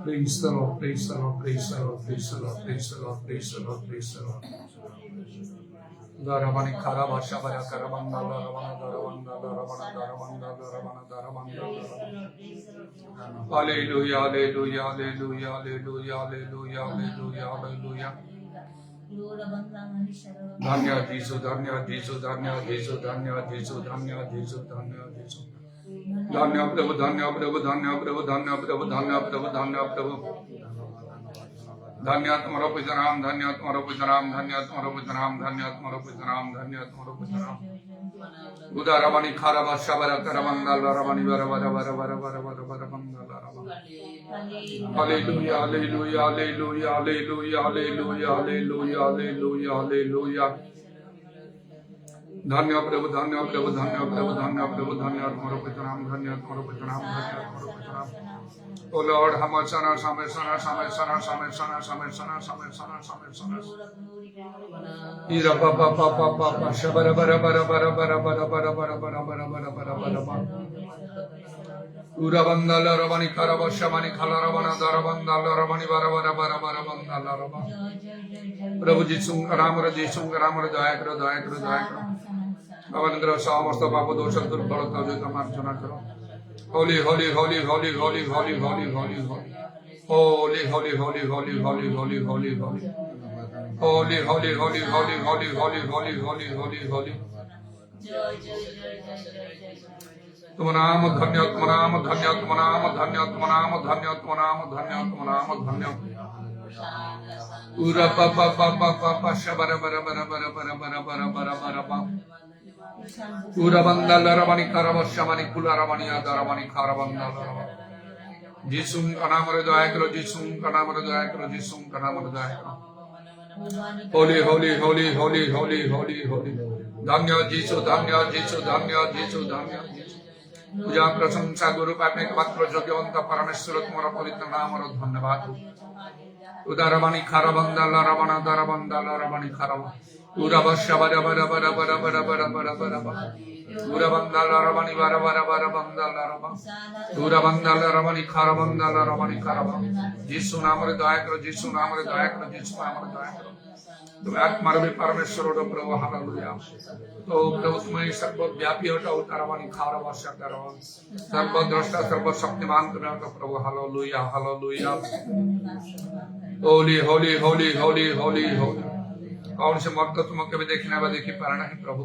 Praise the Lord, praise the Lord, praise the Lord, praise the Lord, praise the Lord, praise the Lord, praise the Lord. Daravani Karaba Shabara Karabanda, Daravana, Daravanda, Daravana, Daravanda, Daravana, Daravanda. Hallelujah, hallelujah, hallelujah, hallelujah, hallelujah, hallelujah, hallelujah. Dhanya Jesu, Dhanya Jesu, Dhanya Jesu, Dhanya Jesu, Dhanya Jesu, Dhanya Jesu. Dhanya Prabhu, Dhanya Prabhu, Dhanya Prabhu, Dhanya Prabhu, Dhanya Prabhu, Dhanya Prabhu. Dhanya Tumhara Pujya Naam, Dhanya Tumhara Pujya Naam, Dhanya Tumhara Pujya Naam, Dhanya Tumhara Pujya Naam, Dhanya Tumhara Pujya Naam. Udaravani Kharaba Shabara Karavanda, Laravani Varavara Varavara Varavara Varavanda Laravana. Hallelujah, hallelujah, hallelujah, hallelujah, hallelujah, hallelujah, hallelujah, hallelujah. Dhanya Prabhu, Dhanya Prabhu, Dhanya Prabhu, Dhanya Prabhu, Dhanya Tumhara Pujya Naam, Dhanya Tumhara Pujya Naam, Dhanya Tumhara Pujya Naam. Oh Lord, Hamasana, Samasana, Samasana, Samasana, Samasana, Samasana, Samasana. Ira Papa Papa Papa Shabara Bara Bara Bara Bara Bara Bara Bara Bara Bara Bara Bara Bara Bara. Urabanda Laravani Karaba Shamani Kalaravana Daravanda Laravani Bara Bara Bara Bara Banda Larava. Prabhu Jisung Ramara Jisung Ramara Dayakra Dayakra Dayakra. Avandra Samasta Papa Dosha Durbalata Jitamarjana Kara. Holy, holy, holy, holy, holy, holy, holy, holy, holy. Holy, holy, holy, holy, holy, holy, holy, holy. Holy, holy, holy, holy, holy, holy, holy, holy, holy, holy. तुम नाम धन्य, तुम नाम धन्य, तुम नाम धन्य, तुम नाम धन्य, तुम नाम धन्य, तुम नाम धन्य. Ura pa pa pa pa pa pa shabara bara bara bara bara bara bara bara bara bara. Ura banda laravani karava shamani kula ravani adaravani karavanda laravani. Jisung kanamare dayakro, Jisung kanamare dayakro, Jisung kanamare dayakro. Holy, holy, holy, holy, holy, holy, holy. Dhanya Jisu, Dhanya Jisu, Dhanya Jisu, Dhanya Jisu. पूजा प्रशंसा गुरु पापने एकमात्र योग्यवंत परमेश्वर तुम्हारा पवित्र नाम और धन्यवाद हो. उदारवाणी खारबंदा लरवना दरबंदा लरवणी खारब उरावश्य बरा बरा बरा बरा बरा बरा बरा बरा बरा उराबंदा लरवणी बरा बरा बरा बंदा लरवा उराबंदा लरवणी खारबंदा लरवणी खारब. यीशु नाम रे दया करो, यीशु नाम रे दया करो, यीशु नाम रे दया करो. तुम्हें आत्मा रे परमेश्वर रो प्रभु हालेलुया. तो प्रभु तुम्हें सर्वव्यापी हटाओ तारावाणी खारवाश्य करो. सर्वद्रष्टा सर्वशक्तिमान तुम्हें हटाओ प्रभु हालेलुया हालेलुया. होली होली होली होली होली होली. कौन से मर्द तुम कभी देखने व देखी पारा नहीं प्रभु.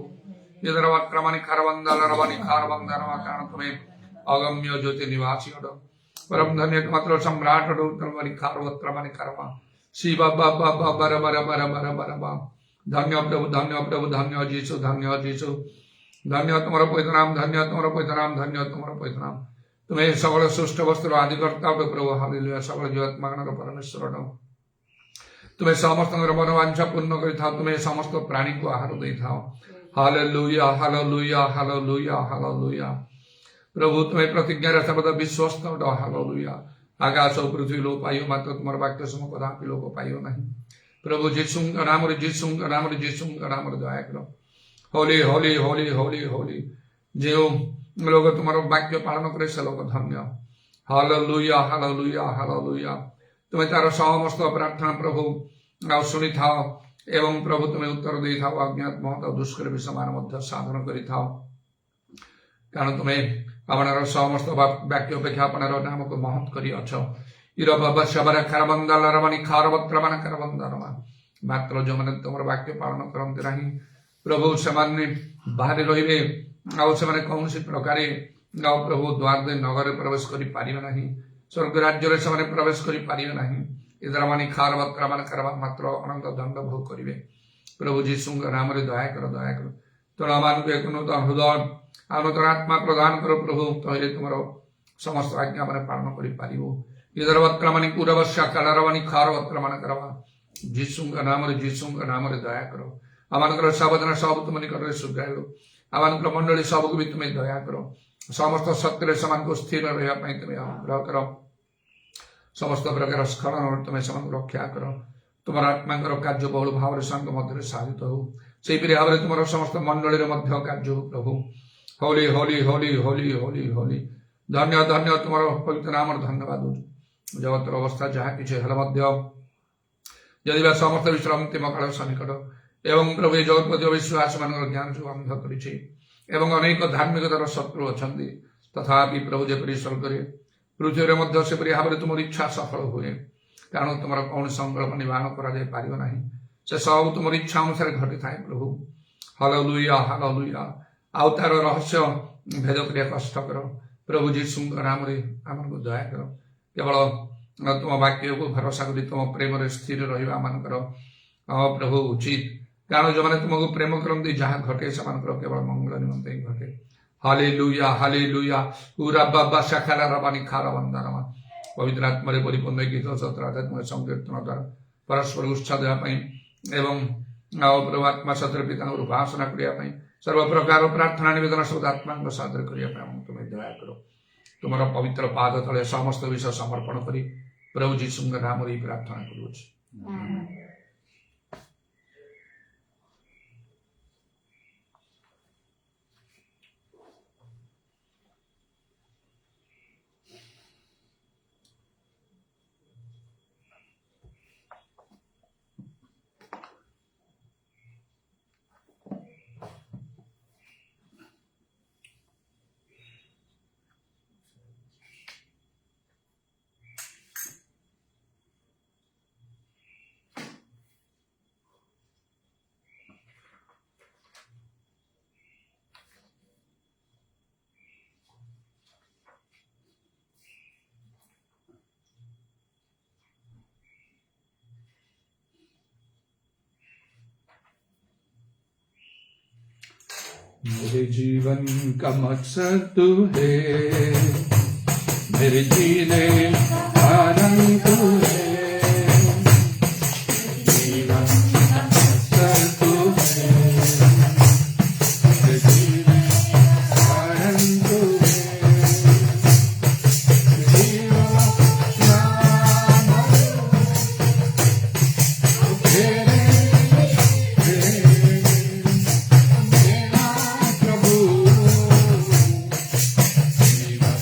इधर वक्रमानी खारवंदा लरवानी खारवंदा रमा कारण तुम्हें अगम्य ज्योति निवासी हटो. परम धन्य एकमात्र सम्राट हटो तरवानी खारवत्रमानी खारवा. शिवा बाबा बाबा बरा बरा बरा बरा बरा. धन्य प्रभु, धन्य प्रभु, धन्य जीसु, धन्य जीसु. धन्य तुम्हारा पवित्र नाम, धन्य तुम्हारा पवित्र नाम, धन्य तुम्हारा पवित्र नाम. तुम्हें सकल सृष्ट वस्त्र आदि करता हो प्रभु हालेलुया. सकल जीवात्मा परमेश्वर हटो. तुम्हें समस्त मनोवांछा पूर्ण कर था. तुम्हें समस्त प्राणी को आहार दे था. Hallelujah hallelujah hallelujah hallelujah. प्रभु तुम्हें प्रतिज्ञा सर्वदा विश्वस्त हटो. हालेलुया. आकाश और पृथ्वी लोप पाइयो मात्र तुम्हारा वाक्य सम कदापि लोप पाइयो नहीं. प्रभु यीशु का नाम रे, यीशु का नाम रे, यीशु का नाम रे दया करो. होली होली होली होली होली. जो लोग तुम्हारा वाक्य पालन करे से लोग धन्य. Hallelujah hallelujah hallelujah. तुम्हें तार समस्त प्रार्थना प्रभु शुणी था एवं प्रभु तुम्हें उत्तर दे था. अज्ञात महत दुष्कर विषमान मध्य साधन करि था. कारण तुम्हें अपनार समस्त वाक्य अपेक्षा अपनार नाम को महत करी अछ. इरा बाबा शबरा खारबंदा लरवानी खारवत्रमाना खारबंदा रमा. मात्र जो मैंने तुम्हारा वाक्य पालन करते नहीं प्रभु से बाहर रही आने कौन सी प्रकार प्रभु द्वार दे नगर प्रवेश कर नहीं. स्वर्ग राज्य से प्रवेश कर नहीं. इधर मानी खारवत्रमाना खारवा मात्र अनंत दंड भोग करेंगे. प्रभु जीशु नाम रे दया कर दया कर. तेणु आम एक नूतन हृदय नूतन आत्मा प्रदान करो प्रभु. तहिले तुम समस्त आज्ञा मैंने पालन कर. इधर वक्रमानी पूर्वश्या कलरवानी खारवत्रमाना करवा. जीशु का नाम रे, जीशु का नाम रे दया करो. आमानकर सावधान सब तुम निकट सुगाइल. आमानकर मंडली सब को भी तुम्हें दया करो. समस्त सत्य से को स्थिर रहा तुम्हें अनुग्रह करो. समस्त प्रकार स्खलन तुम्हें से रक्षा करो. तुम आत्मा कार्य बहुल भाव संघ मध्य साधित हो. से भाव में तुम समस्त मंडली कार्य हो प्रभु. होली होली होली होली होली होली. धन्य धन्य तुम पवित्र नाम धन्यवाद. ଜଗତର ଅବସ୍ଥା ଯାହା କିଛି ହେଲେ ମଧ୍ୟ ଯଦି ବା ସମସ୍ତ ବିଷୟରେ ଅନ୍ତିମ କାଳ ସନ୍ନିକଟ ଏବଂ ପ୍ରଭୁ ଏ ଜଗତପତି ବିଶ୍ୱାସ ମାନଙ୍କର ଜ୍ଞାନ ଯୋଗୁଁ ଅନ୍ଧ କରିଛି ଏବଂ ଅନେକ ଧାର୍ମିକତାର ଶତ୍ରୁ ଅଛନ୍ତି ତଥାପି ପ୍ରଭୁ ଯେପରି ସ୍ୱର୍ଗରେ ପୃଥିବୀରେ ମଧ୍ୟ ସେପରି ଭାବରେ ତୁମର ଇଚ୍ଛା ସଫଳ ହୁଏ କାରଣ ତୁମର କୌଣସି ସଂକଳ୍ପ ନିବାରଣ କରାଯାଇ ପାରିବ ନାହିଁ ସେ ସବୁ ତୁମର ଇଚ୍ଛା ଅନୁସାରେ ଘଟିଥାଏ ପ୍ରଭୁ ହାଲେଲୁୟା ହାଲେଲୁୟା ଆଉ ତାର ରହସ୍ୟ ଭେଦ କରିବା କଷ୍ଟକର ପ୍ରଭୁ ଯୀଶୁଙ୍କ ନାମରେ ଆମକୁ ଦୟା କର କେବଳ ତୁମ ବାକ୍ୟକୁ ଭରସା କରି ତୁମ ପ୍ରେମରେ ସ୍ଥିର ରହିବା ମାନଙ୍କର ପ୍ରଭୁ ଉଚିତ କାରଣ ଯେଉଁମାନେ ତୁମକୁ ପ୍ରେମ କରନ୍ତି ଯାହା ଘଟେ ସେମାନଙ୍କର କେବଳ ମଙ୍ଗଳ ନିମନ୍ତେ ହିଁ ଘଟେ ହାଲେଲୁୟା ହାଲେଲୁୟା ପୁରା ବାବା ଶାଖାଲା ରବାନି ଖାର ବନ୍ଦାରମା ପବିତ୍ର ଆତ୍ମାରେ ପରିପୂର୍ଣ୍ଣ ଗୀତ ସତ୍ର ଆଧ୍ୟାତ୍ମିକ ସଂକୀର୍ତ୍ତନ ଦ୍ୱାରା ପରସ୍ପର ଉତ୍ସାହ ଦେବା ପାଇଁ ଏବଂ ପ୍ରଭୁ ଆତ୍ମା ସତରେ ପିତାଙ୍କର ଉପାସନା କରିବା ପାଇଁ ସର୍ବପ୍ରକାର ପ୍ରାର୍ଥନା ନିବେଦନ ସବୁ ଆତ୍ମାଙ୍କ ସାଦର କରିବା ପାଇଁ ଆମକୁ ତୁମେ ଦୟା କର ତୁମର ପବିତ୍ର ପାଦ ତଳେ ସମସ୍ତ ବିଷୟ ସମର୍ପଣ କରି ପ୍ରଭୁ ଯୀଶୁଙ୍କ ନାମରେ ହିଁ ପ୍ରାର୍ଥନା କରୁଅଛି। मेरे जीवन का मकसद तू है मेरे जीने का रंग तू है जीवन का मकसद तू है मेरे जीने का रंग तू है जीवन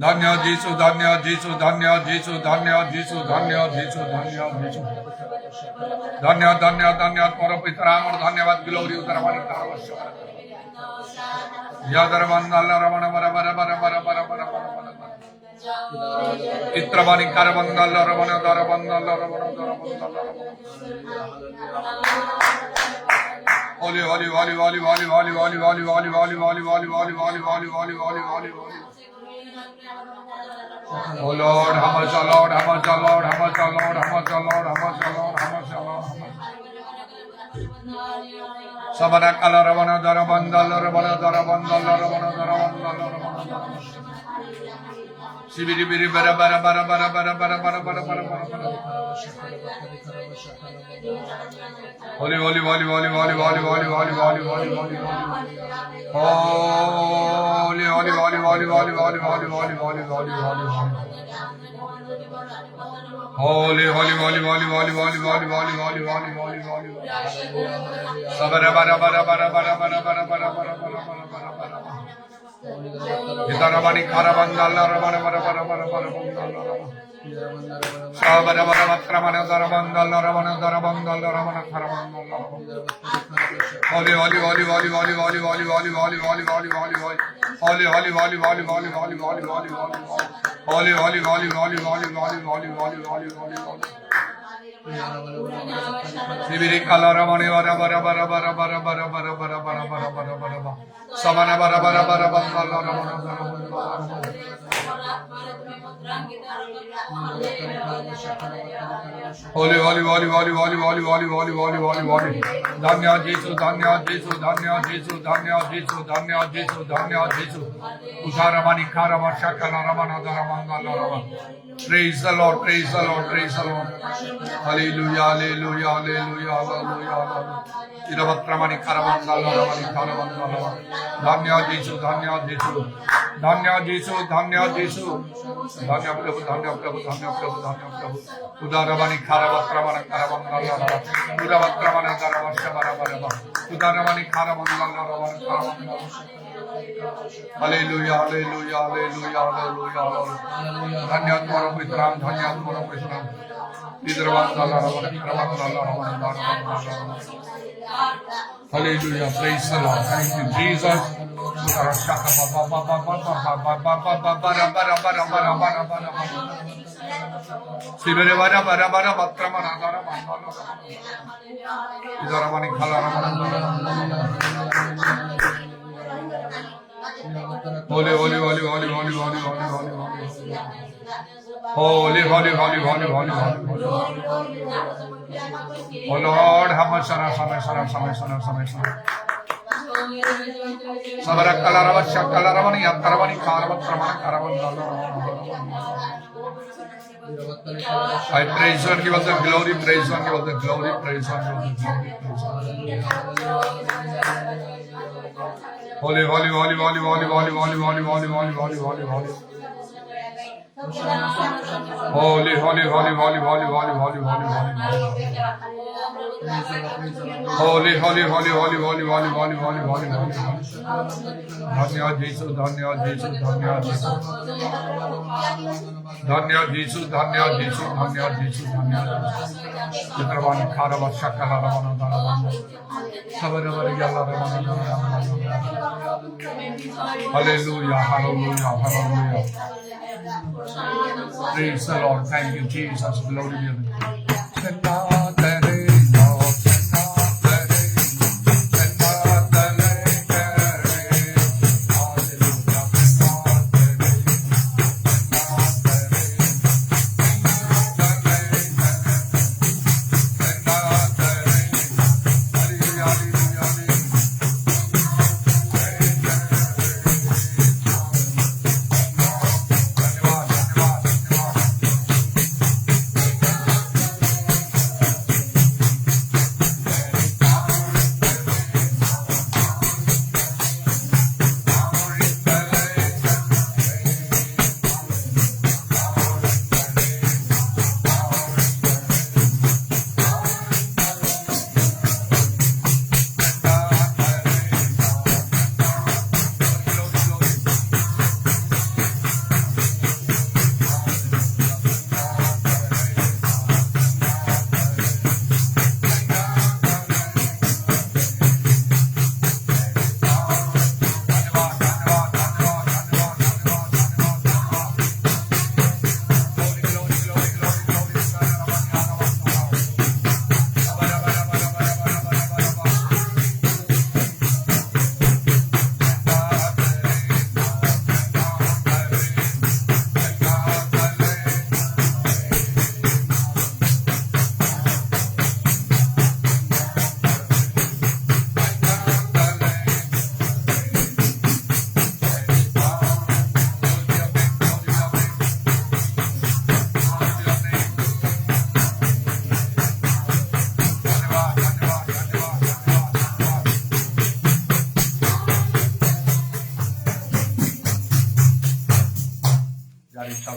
धन्य जीसु धन्य जीसु धन्य जीसु धन्य जीसु धन्य जीसु धन्य जीसु धन्य धन्य धन्य तोर पितराम धन्यवाद ग्लोरी उतरवाणी कारवश्य यादरवंद रमण बर बर बर बर बर बर बर इत्रवाणी कारवंद रमण दरवंद रमण दरवंद Holi Holi Holi Holi Holi Holi Holi Holi Holi Holi Holi Holi Holi Holi Holi Holi Holi Holi Holi Oh Lord, how much, oh Lord, how much, oh Lord, how much, oh Lord, how much, oh Lord, how much, oh Lord, how much, oh Lord, how much. Sabana kala ravana dara bandala ravana dara bandala ravana dara bandala ravana. Sibiri biri bara bara bara bara bara bara bara bara bara bara. Holy holy holy holy holy holy holy holy holy holy holy. Holy holy holy holy holy holy holy holy holy holy holy. Holy holy holy holy holy holy holy holy holy holy holy holy. Sabara bara bara bara bara bara bara bara bara bara bara bara. Idaravani karavandala ravana bara bara bara bara bara. Sabara bara matramana daravandala ravana daravandala ravana karavandala. Holy holy holy holy holy holy holy holy holy holy holy holy holy. Holy holy holy holy holy holy holy holy holy. Holy holy holy holy holy holy holy holy holy holy holy. Sibiri kala ramani bara bara bara bara bara bara bara bara bara bara bara bara bara. Sabana bara bara bara bara bara ramana bara. Holy holy holy holy holy holy holy holy holy holy holy. Dhanya Jesu dhanya Jesu dhanya Jesu dhanya Jesu dhanya Jesu dhanya Jesu. Usaramani karama shakala ramana daramanga larama. Praise the Lord, praise the Lord, praise the Lord. Hallelujah, hallelujah, hallelujah, hallelujah, hallelujah. Iravatramani karavanda laramani karavanda laramani. Dhanya Jesu, dhanya Jesu, dhanya Jesu, dhanya Jesu. Dhanya Prabhu, dhanya Prabhu, dhanya Prabhu, dhanya Prabhu. Udaravani karavantramana karavanda laramani. Udavatramana karavasya barabaraba. Udaravani karavanda laramani karavanda. Hallelujah, hallelujah, hallelujah, hallelujah, hallelujah. Dhanya Tvara Pitram, dhanya Tvara Pitram. Hallelujah, praise the Lord. Thank you, Jesus. Holy, holy, holy, holy, holy, holy, holy, holy, holy. Holy, holy, holy, holy, holy, holy. Oh Lord, have mercy on us, have mercy on us, have mercy on us, have mercy on us. Sabara kalarava shakalavani yataravani karavani karavani. I praise and give us the glory, praise and give us the glory, praise and give us the glory, praise and give us the glory. Holy, holy, holy, holy, holy, holy, holy, holy, holy, holy, holy, holy, holy. Holy, holy, holy, holy, holy, holy, holy, holy, holy. Holy, holy, holy, holy, holy, holy, holy, holy, holy, holy. Dhanya Jesu, dhanya Jesu, dhanya Jesu. Dhanya Jesu, dhanya Jesu, dhanya Jesu, dhanya Jesu. Chitravani Kharava Shakala Ravana Dharavana. Savaravani Yalla Ravana Dharavana. Hallelujah, hallelujah, hallelujah. Praise the Lord. Thank you, Jesus. Glory be to God.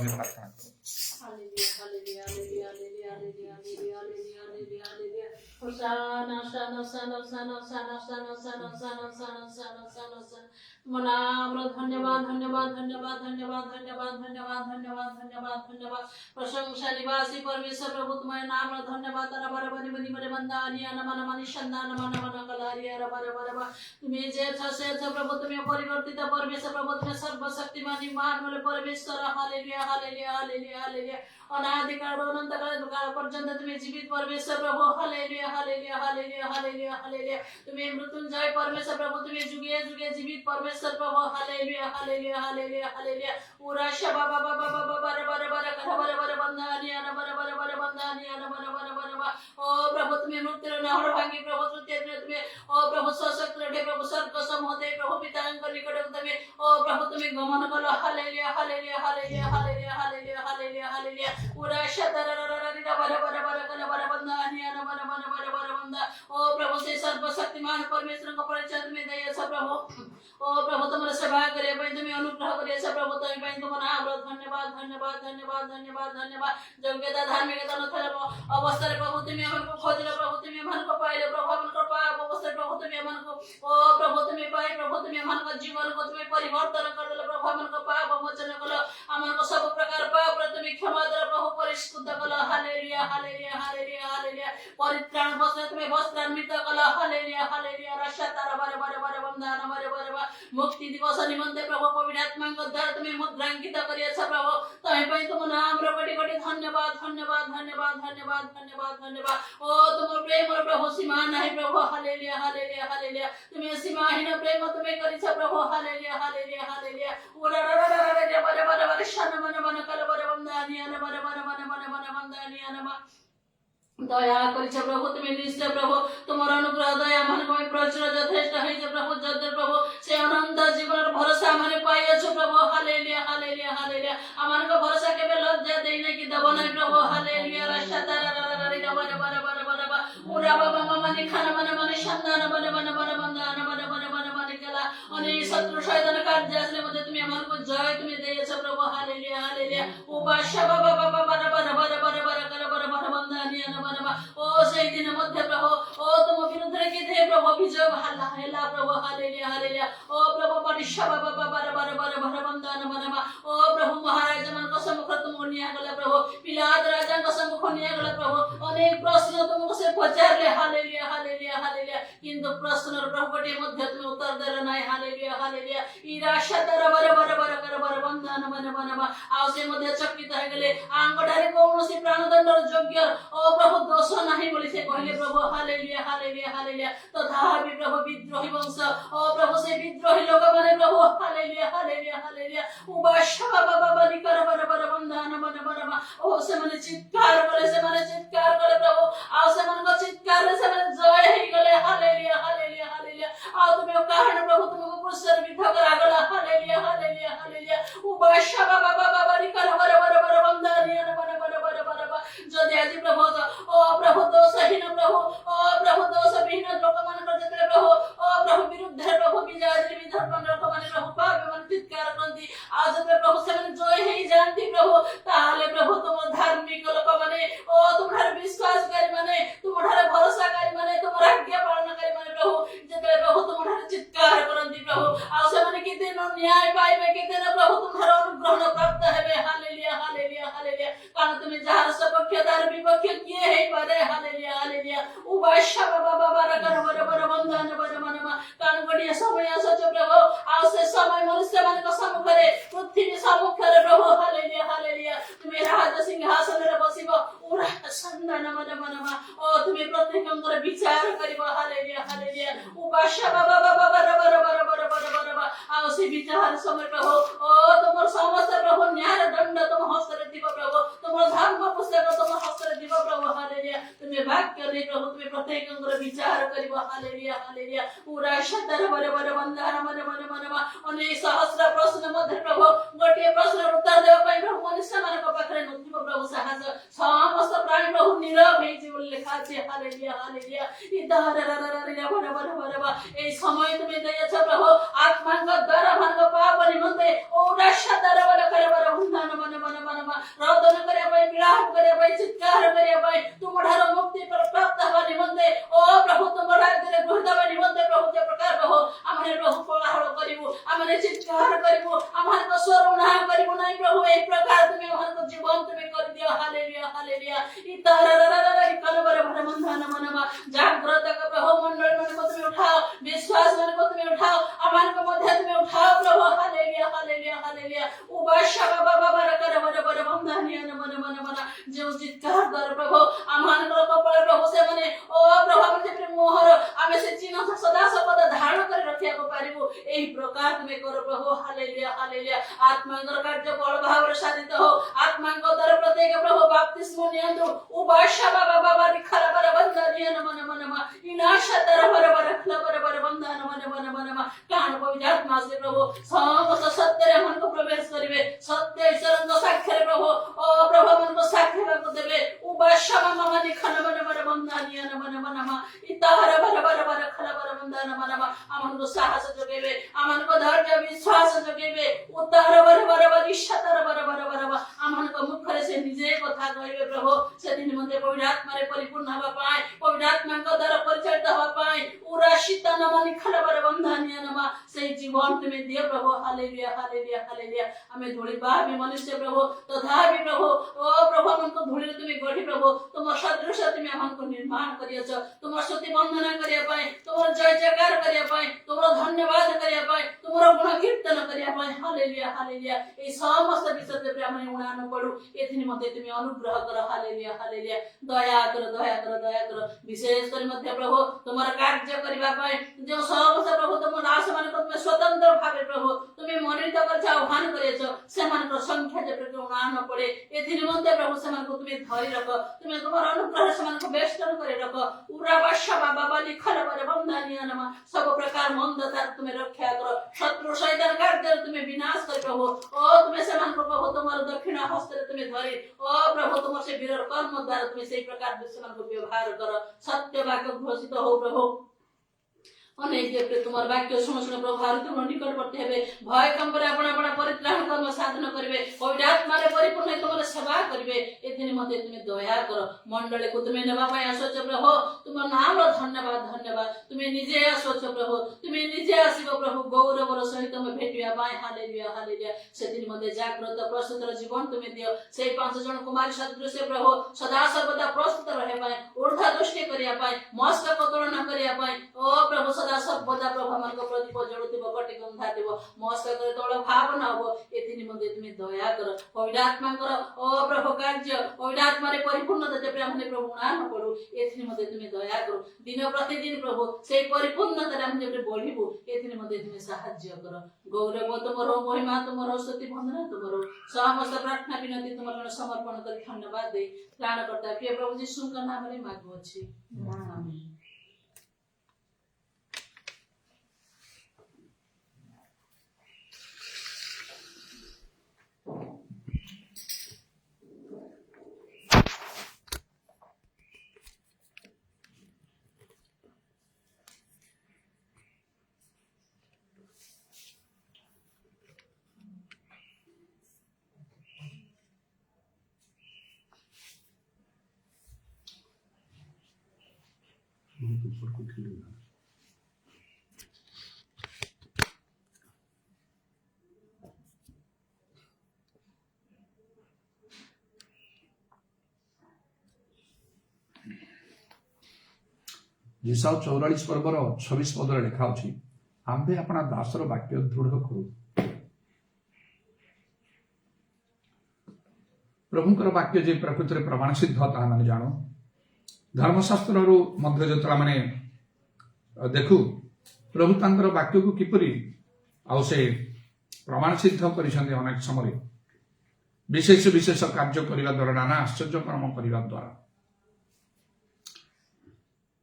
মধ্যে প্রার্থনা করো। ধন্যবাদ ধন্যবাদ ধন্যবাদ ধন্যবাদ ধন্যবাদ ধন্যবাদ ধন্যবাদ ধন্যবাদ ধন্যবাদ প্রশংসা নিবাসী পরমেশ্বর প্রভু তোমার নাম ধন্যবাদ তারা বরে বনি বরে বন্দা আনিয়া নমন মনি সন্ধান নমন নমন কলারিয়া রবরে বরে তুমি যে সে প্রভু তুমি পরিবর্তিত পরমেশ্বর প্রভু তুমি সর্বশক্তিমান মহান বলে পরমেশ্বর হালেলুয়া হালেলুয়া হালেলুয়া হালেলুয়া অনাদিকাল অনন্তকাল কাল পর্যন্ত তুমি জীবিত পরমেশ্বর প্রভু hallelujah hallelujah hallelujah hallelujah hallelujah তুমি মৃত্যুঞ্জয় পরমেশ্বর প্রভু তুমি যুগে যুগে জীবিত পরমেশ্বর প্রভু হালেলুয়া হালেলুয়া হালেলুয়া হালেলুয়া পুরা শাবা বাবা বাবা বাবা বারে বারে বারে বারে বারে বন্দানিয়া না বারে বারে বারে বন্দানিয়া না বারে বারে বারে ও প্রভু তুমি মৃত্যুর নহর ভাঙি প্রভু তুমি ও প্রভু সশক্ত রে প্রভু স্বর্গ সমতে প্রভু পিতাঙ্গ নিকটে তুমি ও প্রভু তুমি গমন করো hallelujah hallelujah hallelujah hallelujah hallelujah hallelujah hallelujah পুরা শাতারারারারিরা বারে বারে বারে বারে বন্দানিয়া না বারে বারে বারে বারে বন্দা ও প্রভু সেই সর্বশক্তিমান পরমেশ্বর को परिचय তুমি দেইছো প্রভু ও প্রভু তোমার সেবা করে পাই তুমি অনুগ্রহ করিয়েছো প্রভু তুমি পাই তোমার নাম ধন্যবাদ ধন্যবাদ ধন্যবাদ ধন্যবাদ ধন্যবাদ যোগ্যতা ধার্মিকতা নথলে অবস্থায় প্রভু তুমি আমাকে খোঁজলে প্রভু তুমি আমাকে পাইলে প্রভু আমাকে পায় অবস্থায় প্রভু তুমি আমাকে ও প্রভু তুমি পাই প্রভু তুমি আমাকে জীবন को তুমি পরিবর্তন করলে প্রভু আমাকে পাপ মোচন করলে আমাকে সব প্রকার পাপ তুমি ক্ষমা দাও প্রভু পরিশুদ্ধ করলে হালেলুয়া হালেলুয়া হালেলুয়া হালেলুয়া পরিত্রাণ বস্ত্র তুমি বস্ত্রান্বিত করলে হালেলুয়া হালেলুয়া রাশা তারা বারে বারে বারে বন্দনা বারে বারে মুক্তি দিবস নিমন্তে প্রভু পবিত্র আত্মাঙ্গ দ্বারা তুমি মুদ্রাঙ্কিত করিয়েছ প্রভু তুমি পাই তোমার নাম কোটি কোটি ধন্যবাদ ধন্যবাদ ধন্যবাদ ধন্যবাদ ধন্যবাদ ধন্যবাদ ও তোমার প্রেম প্রভু সীমা নাই প্রভু হালেলুয়া হালেলুয়া হালেলুয়া তুমি সীমাহীন প্রেম তুমি করিছ প্রভু হালেলুয়া হালেলুয়া হালেলুয়া ওরা বারে বারে বারে শানা মনে মনে কল বারে বন্দনিয়া না বারে বারে বারে বারে বারে বন্দনিয়া না দয়া করিছ প্রভু তুমি নিশ্চয় প্রভু তোমার অনুগ্রহ দয়া মহানময় প্রচুর যথেষ্ট হয়েছে প্রভু যত প্রভু সে অনন্ত জীবনের ভরসা মানে পাইয়াছো প্রভু হালেলুয়া হালেলুয়া হালেলুয়া আমাকে ভরসা কেবে লজ্জা দেই না কি দেব নাই প্রভু হালেলুয়া রাশাতারারারারি বারে বারে বারে বারে পুরা বাবা মামা নি খানা মানে মানে সন্ধান বারে বারে বারে বন্দনা বারে বারে বারে বারে গলা অনেক শত্রু শয়তান কার্য আসলে মধ্যে তুমি আমাকে জয় তুমি দিয়েছো প্রভু হালেলুয়া হালেলুয়া উপাস্য বাবা বাবা বারে বারে বারে বারে বারে বারে বারে বারে বন্দনিয়া না বারে ও সেই দিনের মধ্যে প্রভু ও তোমার বিরুদ্ধে কি দে প্রভু অভিযোগ হাল্লা হেলা প্রভু হালেলুয়া হালেলুয়া ও প্রভু পরিষ্য বাবা বারে বারে বারে বারে বন্দনা বারে ও প্রভু মহারাজ মান সম্মুখ তুমি নিয়া গলে প্রভু পিলাত রাজাଙ୍କ সম্মুখ নিয়া গলে প্রভু অনেক প্রশ্ন তোমাকে সে পচারলে হালেলুয়া হালেলুয়া হালেলুয়া কিন্তু প্রশ্নের প্রভুটির মধ্যে তুমি উত্তর দিলে নাই হালেলুয়া হালেলুয়া ইরা শাতারা বারে বারে বারে করে বারে বন্দনা মানে মানে আও সে মধ্যে চকিত হয়ে গেলে আঙ্গটারে কৌনসি প্রাণদণ্ডর যোগ্য ও প্রভু দোষ নাহি বলি সে কহিলে প্রভু হালেলুয়া হালেলুয়া হালেলুয়া তথাপি প্রভু বিদ্রোহী বংশ ও প্রভু সে বিদ্রোহী লোক মানে প্রভু হালেলুয়া হালেলুয়া হালেলুয়া উবাসা বাবা বাবা নিকর বারে বারে বন্দনা মানে মানে ও সে মানে চিৎকার করে প্রভু আও সে মানে চিৎকার সে মানে জয় হই গলে হালেলুয়া হালেলুয়া হালেলুয়া আও তুমি কারণ প্রভু তোমাকে পুরস্কার বিধা করা গেল হালেলুয়া হালেলুয়া হালেলুয়া উবাসা বাবা বাবা নিকর বারে বারে বারে বন্দনা মানে মানে যদি আজি প্রভু ও প্রভু দোষহীন প্রভু ও প্রভু দোষবিহীন লোকମାନଙ୍କର ଯେତେବେଳେ ପ୍ରଭୁ ও প্রভু বিরুদ্ধে প্রভু বিজয় বিধর্ম ଲୋକମାନେ ପ୍ରଭୁ ପାପ ମାନେ ଚିତ୍କାର କରନ୍ତି ଆଉ ଯେତେବେଳେ ପ୍ରଭୁ ସେମାନେ ଜୟ ହେଇ ଯାଆନ୍ତି ପ୍ରଭୁ ତାହେଲେ ପ୍ରଭୁ ତୁମ ଧାର୍ମିକ ଲୋକମାନେ ଓ ତୁମର ବିଶ୍ୱାସକାରୀ ମାନେ ତୁମଠାରେ ଭରସାକାରୀ ମାନେ ତୁମର ଆଜ୍ଞା ପାଳନକାରୀ ମାନେ ପ୍ରଭୁ ଯେତେବେଳେ ପ୍ରଭୁ ତୁମଠାରେ ଚିତ୍କାର କରନ୍ତି ପ୍ରଭୁ ଆଉ ସେମାନେ କେତେ ନ୍ୟାୟ ପାଇବେ କେତେ ପ୍ରଭୁ ତୁମର ଅନୁଗ୍ରହ ପ୍ରାପ୍ତ ହେବେ ହାଲେଲୁୟା ହାଲେଲୁୟା ହାଲେଲୁୟା କାରଣ ତୁମେ ଯାହାର ସପକ୍ଷ ତାର ବିପକ୍ଷ କିଏ ହେଇପାରେ ହାଲେଲୁୟା ହାଲେଲୁୟା ଉବାସା ବାବା ବାବା ରକର ବର ବର ବନ୍ଦନ ବର ମନମା କାରଣ ଗୋଟିଏ ସମୟ ଆସୁଛି ପ୍ରଭୁ ଆଉ ସେ ସମୟ ମନୁଷ୍ୟମାନଙ୍କ ସମ୍ମୁଖରେ ପୃଥିବୀ ସମ୍ମୁଖରେ ପ୍ରଭୁ ହାଲେଲୁୟା ହାଲେଲୁୟା ତୁମେ ରାଜ ସିଂହାସନରେ ବସିବ ଉରା ସନ୍ଧାନ ମନ ମନମା ଓ ତୁମେ ପ୍ରତ୍ୟେକଙ୍କର ବିଚାର କରିବ ହାଲେଲୁୟା ହାଲେଲୁୟା ଉବାସା ବାବା ବାବା ବର ବର ବର ବର ବର ବର ଆଉ ସେ ବିଚାର ସମୟ ପ୍ରଭୁ ଓ ତୁମର ସମସ୍ତ ପ୍ରଭୁ ନ୍ୟାୟ ଦଣ୍ଡ ତୁମ ହସ୍ତରେ ଥିବ ପ୍ରଭୁ ତୁମର ଧର୍ମ ପୁସ୍ତକ ତୁମ ହସ୍ତରେ ଥିବ ପ୍ରଭୁ ହାଲେଲୁୟା ତୁମେ ଭାଗ୍ୟ ଦେଇ ପ୍ରଭୁ ତୁମେ ପ୍ରତ୍ୟେକଙ୍କର ବିଚାର କରିବ ହାଲେଲୁୟା ହାଲେଲୁୟା ପୁରା ସଦର ବର ବର ବନ୍ଦନା ମନେ ମନେ ମନେ ଅନେକ ସହସ୍ର ପ୍ରଶ୍ନ ମଧ୍ୟରେ ପ୍ରଭୁ ଗୋଟିଏ ପ୍ରଶ୍ନର ଉତ୍ତର ଦେବା ପାଇଁ ପ୍ରଭୁ ମନୁଷ୍ୟମାନଙ୍କ ପାଖରେ ନଥିବ ପ୍ରଭୁ ସାହସ ସମସ୍ତ ପ୍ରାଣୀ ପ୍ରଭୁ ନୀରବ ହେଇଛି ବୋଲି ଲେଖା ଅଛି ହାଲେଲୁୟା ହାଲେଲୁୟା এই সময় তুমি দিয়েছ প্রভু আত্মাঙ্গ দ্বারা ভাঙ্গ পাপ নিমন্তে ও রাশা দ্বারা বলে করে বলে বন্ধন মনে মনে মনে आमे चित्कार करिबो आमान को स्वरुणा करिबो नहीं प्रभु एक प्रकार तुम्हें आमान को जीवन तुम्हें कर दियो हालेलुया हालेलुया इतारररररर कलवर भर बंधन मनवा जागृत का प्रभु मंडल मन को तुम्हें उठाओ विश्वास मन को तुम्हें उठाओ आमान को मध्य तुम्हें उठाओ प्रभु हालेलुया हालेलुया हालेलुया उबाशा बाबा बाबा कर बर बंधन मन मन मन जो चित्कार कर प्रभु आमान को कपड़ प्रभु से मने ओ प्रभु हम जे मोहर आमे से चिन्ह सदा सपद धारण कर रखिया को पारिबो एही प्रकार तुम्हें करो प्रभु हालेलुया हालेलुया आत्मांगर कार्य बल भाव साधित हो आत्मांग द्वारा प्रत्येक प्रभु बाप्तिस्म नियंत्रु उबाशा बाबा बाबा खरा बर बंधन मन मन मन इनाशा तर बर खला बर बंधन मन मन मन कान पवित्र आत्मा से प्रभु समस्त सत्य रे मन को प्रवेश करिवे सत्य ईश्वर को साक्षी प्रभु ओ प्रभु मन को साक्षी को देबे उबाशा बाबा मन खला बर बंधन मन मन मन इतार बर खला बर बंधन मन मन अमन को साहस जोगेबे अमन को धैर्य विश्वास जोगेबे उतार बर इच्छा बर अमन को मुख से निजे कथा कहबे प्रभु से दिन मते पवित्र आत्मा रे परिपूर्ण हवा पाए पवित्र आत्मा को द्वारा परिचालित हवा पाए उराशित नमनि खला बर बंधन नमा से जीवन तुम्हें दियो प्रभु हालेलुया हालेलुया हालेलुया हमें धूली पापी मनुष्य प्रभु तथापि प्रभु ओ प्रभु हमन को धूली तुम्हें गढ़ी प्रभु तुम सदृश तुम्हें हमन को निर्माण करियछ तुम स्तुति वंदना करिया पाए तुम जय जयकार करिया पाए तुम धन्यवाद करिया पाए तुम गुण कीर्तन करिया पाए हालेलुया हालेलुया ए समस्त विषय पे हमने उड़ान पड़ू एथिनि मते तुम्हें अनुग्रह कर हालेलुया हालेलुया दया कर दया कर दया कर विशेष कर मध्य प्रभु तुम्हारा कार्य करिबा पाए जो समस्त प्रभु तुम दास मान को तुम्हें स्वतंत्र भावे प्रभु तुम्हें मनोनीत कर आह्वान करियछ से मान को संख्या जे प्रति उड़ान पड़े एथिनि मते प्रभु से मान को तुम्हें धरि रख तुम्हें तुम्हारा अनुग्रह से मान को बेष्टन करे रख उरा बाशा बाबा बलि खल बर बंधन नमा सब प्रकार मंदता तुम्हें रक्षा कर शत्रु शैतान कार्य तुम्हें विनाश कर प्रभु ओ तुम्हें से मान को प्रभु तुम्हारा दक्षिण हस्त रे तुम्हें धरि ओ प्रभु तुम से वीर कर्म द्वारा तुम्हें सही प्रकार दुश्मन को व्यवहार कर सत्य वाक्य घोषित हो प्रभु अनेक देवते तुम्हार वाक्य सुन सुन प्रभु तुम निकटवर्ती हेबे भय कंपरे आपण आपण परित्राण कर्म साधन करिवे पवित्र आत्मा रे परिपूर्ण तुमर सेवा करिवे एथिनि मते तुमे दया कर मंडले को तुमे नेबा पय आसोच प्रभु तुम नाम रो धन्यवाद धन्यवाद तुमे निजे आसोच प्रभु तुमे निजे आसीबो प्रभु गौरवर सहित हम भेटिया पाए हालेलुया हालेलुया सेदिन मते जागृत प्रस्तुत जीवन तुमे दियो से 5 जन कुमार सदृश प्रभु सदा सर्वदा प्रस्तुत रहे पाए ऊर्ध्व दृष्टि करिया पाए मस्तक तुलना करिया पाए ओ प्रभु सदा सर्वदा प्रभु मन को प्रदीप जळुतिबो कटि गंधा दिबो मस्तक तळ भाव न हो एथिनि मते तुमे दया कर पवित्र आत्मा कर ओ प्रभु कार्य पवित्र आत्मा रे परिपूर्णता जे प्रेम ने प्रभु नाम पडू एथिनि मते तुमे दया कर दिन प्रतिदिन प्रभु से परिपूर्णता रे हम जे बढ़िबो एथिनि मते तुमे सहाय्य कर गौरव तुमरो महिमा तुमरो स्तुति वंदना तुमरो समस्त प्रार्थना विनती तुमरो समर्पण कर धन्यवाद दे त्राणकर्ता प्रिय प्रभु यीशु का नाम रे मागो अछि आमीन। जिसाउ 44 पर्वर 26 पदर लिखा अछि आंबे अपना दासर वाक्य दृढ़ करू प्रभुकर वाक्य जे प्रकृति रे प्रमाण सिद्ध ता माने जानो धर्मशास्त्र रु मध्य जतरा माने देखु प्रभु तांकर वाक्य को किपरि आउ से प्रमाण सिद्ध करिसंदे अनेक समय विशेष विशेष कार्य करिवा द्वारा नाना आश्चर्य कर्म करिवा द्वारा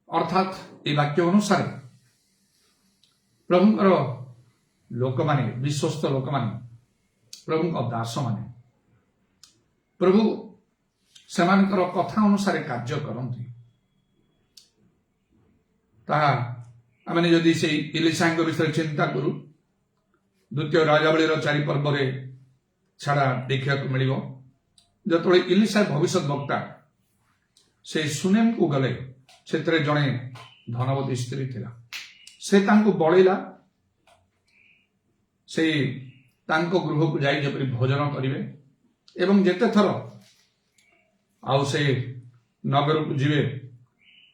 अर्थात ये वाक्य अनुसार प्रभुकर लोक माने विश्वस्त लोक माने प्रभु दास माने प्रभु सेमानकर कथा अनुसार कार्य करती आम जदि से इलिशा विषय चिंता करू द्वितीय राजावली 4 पर्व छाड़ा देखा मिल जो इलिशा भविष्य वक्ता से सुनेम को गले से जड़े धनवती स्त्री थिला से तांको बळैला ସେଇ ତାଙ୍କ ଗୃହକୁ ଯାଇ ଯେପରି ଭୋଜନ କରିବେ ଏବଂ ଯେତେ ଥର ଆଉ ସେ ନଗରକୁ ଯିବେ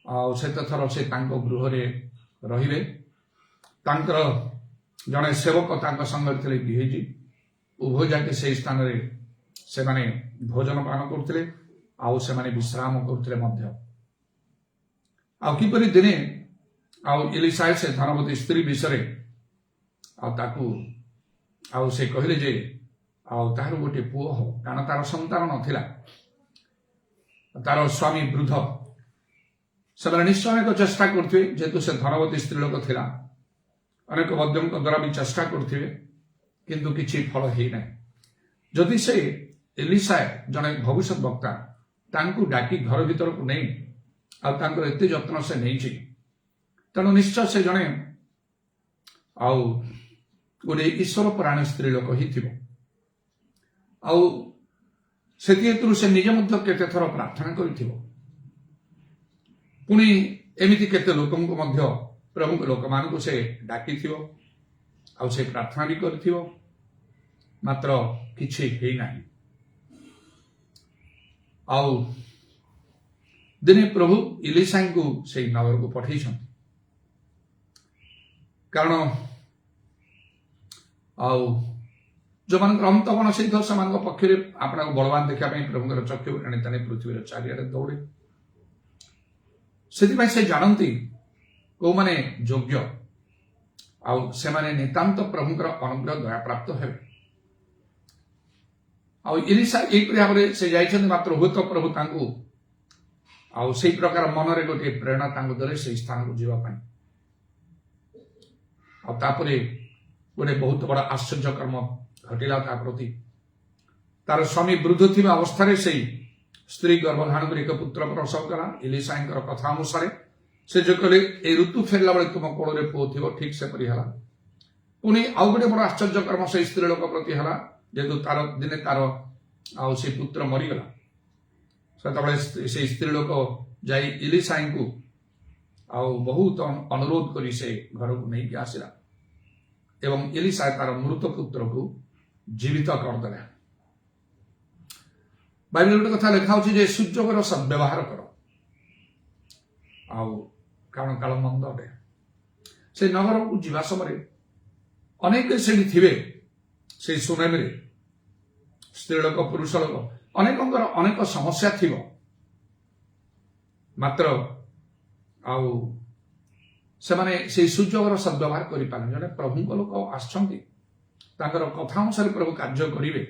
ଆଉ ସେତେ ଥର ସେ ତାଙ୍କ ଗୃହରେ ରହିବେ। ତାଙ୍କର ଜଣେ ସେବକ ତାଙ୍କ ସାଙ୍ଗରେ ଥିଲେ ଗିହିଜି, ଉଭୟ ଯାକେ ସେହି ସ୍ଥାନରେ ସେମାନେ ଭୋଜନ ପାନ କରୁଥିଲେ ଆଉ ସେମାନେ ବିଶ୍ରାମ କରୁଥିଲେ ମଧ୍ୟ। ଆଉ କିପରି ଦିନେ ଆଉ ଏଲିସା ସେ ଧନବତୀ ସ୍ତ୍ରୀ ବିଷୟରେ ଆଉ ତାକୁ ଆଉ ସେ କହିଲେ ଯେ ଆଉ ତାହାର ଗୋଟିଏ ପୁଅ ହବ, କାରଣ ତାର ସନ୍ତାନ ନଥିଲା, ତାର ସ୍ୱାମୀ ବୃଦ୍ଧ। ସେମାନେ ନିଶ୍ଚୟ ଅନେକ ଚେଷ୍ଟା କରୁଥିବେ, ଯେହେତୁ ସେ ଧନବତୀ ସ୍ତ୍ରୀ ଲୋକ ଥିଲା, ଅନେକ ମଧ୍ୟଙ୍କ ଦ୍ୱାରା ବି ଚେଷ୍ଟା କରୁଥିବେ, କିନ୍ତୁ କିଛି ଫଳ ହେଇନାହିଁ। ଯଦି ସେ ଏଲିସା ଜଣେ ଭବିଷ୍ୟତ ବକ୍ତା, ତାଙ୍କୁ ଡାକି ଘର ଭିତରକୁ ନେଇ ଆଉ ତାଙ୍କର ଏତେ ଯତ୍ନ ସେ ନେଇଛି, ତେଣୁ ନିଶ୍ଚୟ ସେ ଜଣେ ଆଉ ଗୋଟେ ଈଶ୍ୱର ପରାୟଣ ସ୍ତ୍ରୀ ଲୋକ ହିଁ ଥିବ। ଆଉ ସେଥିହେତୁରୁ ସେ ନିଜେ ମଧ୍ୟ କେତେ ଥର ପ୍ରାର୍ଥନା କରିଥିବ, ପୁଣି ଏମିତି କେତେ ଲୋକଙ୍କୁ ମଧ୍ୟ ପ୍ରଭୁଙ୍କ ଲୋକମାନଙ୍କୁ ସେ ଡାକିଥିବ ଆଉ ସେ ପ୍ରାର୍ଥନା ବି କରିଥିବ, ମାତ୍ର କିଛି ହେଇନାହିଁ। ଆଉ ଦିନେ ପ୍ରଭୁ ଏଲିସାଙ୍କୁ ସେଇ ନଗରକୁ ପଠେଇଛନ୍ତି, କାରଣ ଆଉ ଯୋଉମାନଙ୍କର ଅନ୍ତଗଣ ସହିତ ସେମାନଙ୍କ ପକ୍ଷରେ ଆପଣଙ୍କୁ ବଳବାନ ଦେଖିବା ପାଇଁ ପ୍ରଭୁଙ୍କର ଚକ୍ଷୁ ଏଣେ ତେଣେ ପୃଥିବୀର ଚାରିଆଡେ ଦୌଡ଼େ। ସେଥିପାଇଁ ସେ ଜାଣନ୍ତି କୋଉମାନେ ଯୋଗ୍ୟ ଆଉ ସେମାନେ ନିତାନ୍ତ ପ୍ରଭୁଙ୍କର ଅନୁଗ୍ରହ ଦୟାପ୍ରାପ୍ତ ହେବେ। ଆଉ ଏଲିସା ଏଇପରି ଭାବରେ ସେ ଯାଇଛନ୍ତି, ମାତ୍ର ହୁଏତ ପ୍ରଭୁ ତାଙ୍କୁ ଆଉ ସେଇ ପ୍ରକାର ମନରେ ଗୋଟିଏ ପ୍ରେରଣା ତାଙ୍କୁ ଦେଲେ ସେଇ ସ୍ଥାନକୁ ଯିବା ପାଇଁ। ଆଉ ତାପରେ ଗୋଟେ ବହୁତ ବଡ଼ ଆଶ୍ଚର୍ଯ୍ୟ କର୍ମ ଘଟିଲା ତା ପ୍ରତି। ତାର ସ୍ୱାମୀ ବୃଦ୍ଧ ଥିବା ଅବସ୍ଥାରେ ସେଇ ସ୍ତ୍ରୀ ଗର୍ଭଧାରଣ କରି ଏକ ପୁତ୍ର ପ୍ରସବ କଲା। ଏଲିସାଙ୍କର କଥା ଅନୁସାରେ ସେ ଯେ କହିଲେ ଏଇ ଋତୁ ଫେରିଲା ବେଳେ ତୁମ କୋଳରେ ପୁଅ ଥିବ, ଠିକ ସେପରି ହେଲା। ପୁଣି ଆଉ ଗୋଟେ ବଡ଼ ଆଶ୍ଚର୍ଯ୍ୟ କର୍ମ ସେଇ ସ୍ତ୍ରୀ ଲୋକ ପ୍ରତି ହେଲା, ଯେହେତୁ ତାର ଦିନେ ତାର ଆଉ ସେ ପୁତ୍ର ମରିଗଲା। ସେତେବେଳେ ସେଇ ସ୍ତ୍ରୀ ଲୋକ ଯାଇ ଏଲିସାଙ୍କୁ ଆଉ ବହୁତ ଅନୁରୋଧ କରି ସେ ଘରକୁ ନେଇକି ଆସିଲା ଏବଂ ଏଲିସା ତାର ମୃତ ପୁତ୍ରକୁ ଜୀବିତ କରିଦେଲା। ବାଇବେଲ ଗୋଟେ କଥା ଲେଖା ହଉଛି ଯେ ସୁଯୋଗର ସଦ୍ବ୍ୟବହାର କର, ଆଉ କାରଣ କାଳ ମନ୍ଦ ଅଟେ। ସେ ନଗରକୁ ଯିବା ସମୟରେ ଅନେକ ସେଠି ଥିବେ, ସେଇ ସୁନେମରେ ସ୍ତ୍ରୀ ଲୋକ ପୁରୁଷ ଲୋକ ଅନେକଙ୍କର ଅନେକ ସମସ୍ୟା ଥିବ, ମାତ୍ର ଆଉ ସେମାନେ ସେଇ ସୁଯୋଗର ସଦ୍ବ୍ୟବହାର କରିପାରନ୍ତି। ଜଣେ ପ୍ରଭୁଙ୍କ ଲୋକ ଆସିଛନ୍ତି, ତାଙ୍କର କଥା ଅନୁସାରେ ପ୍ରଭୁ କାର୍ଯ୍ୟ କରିବେ,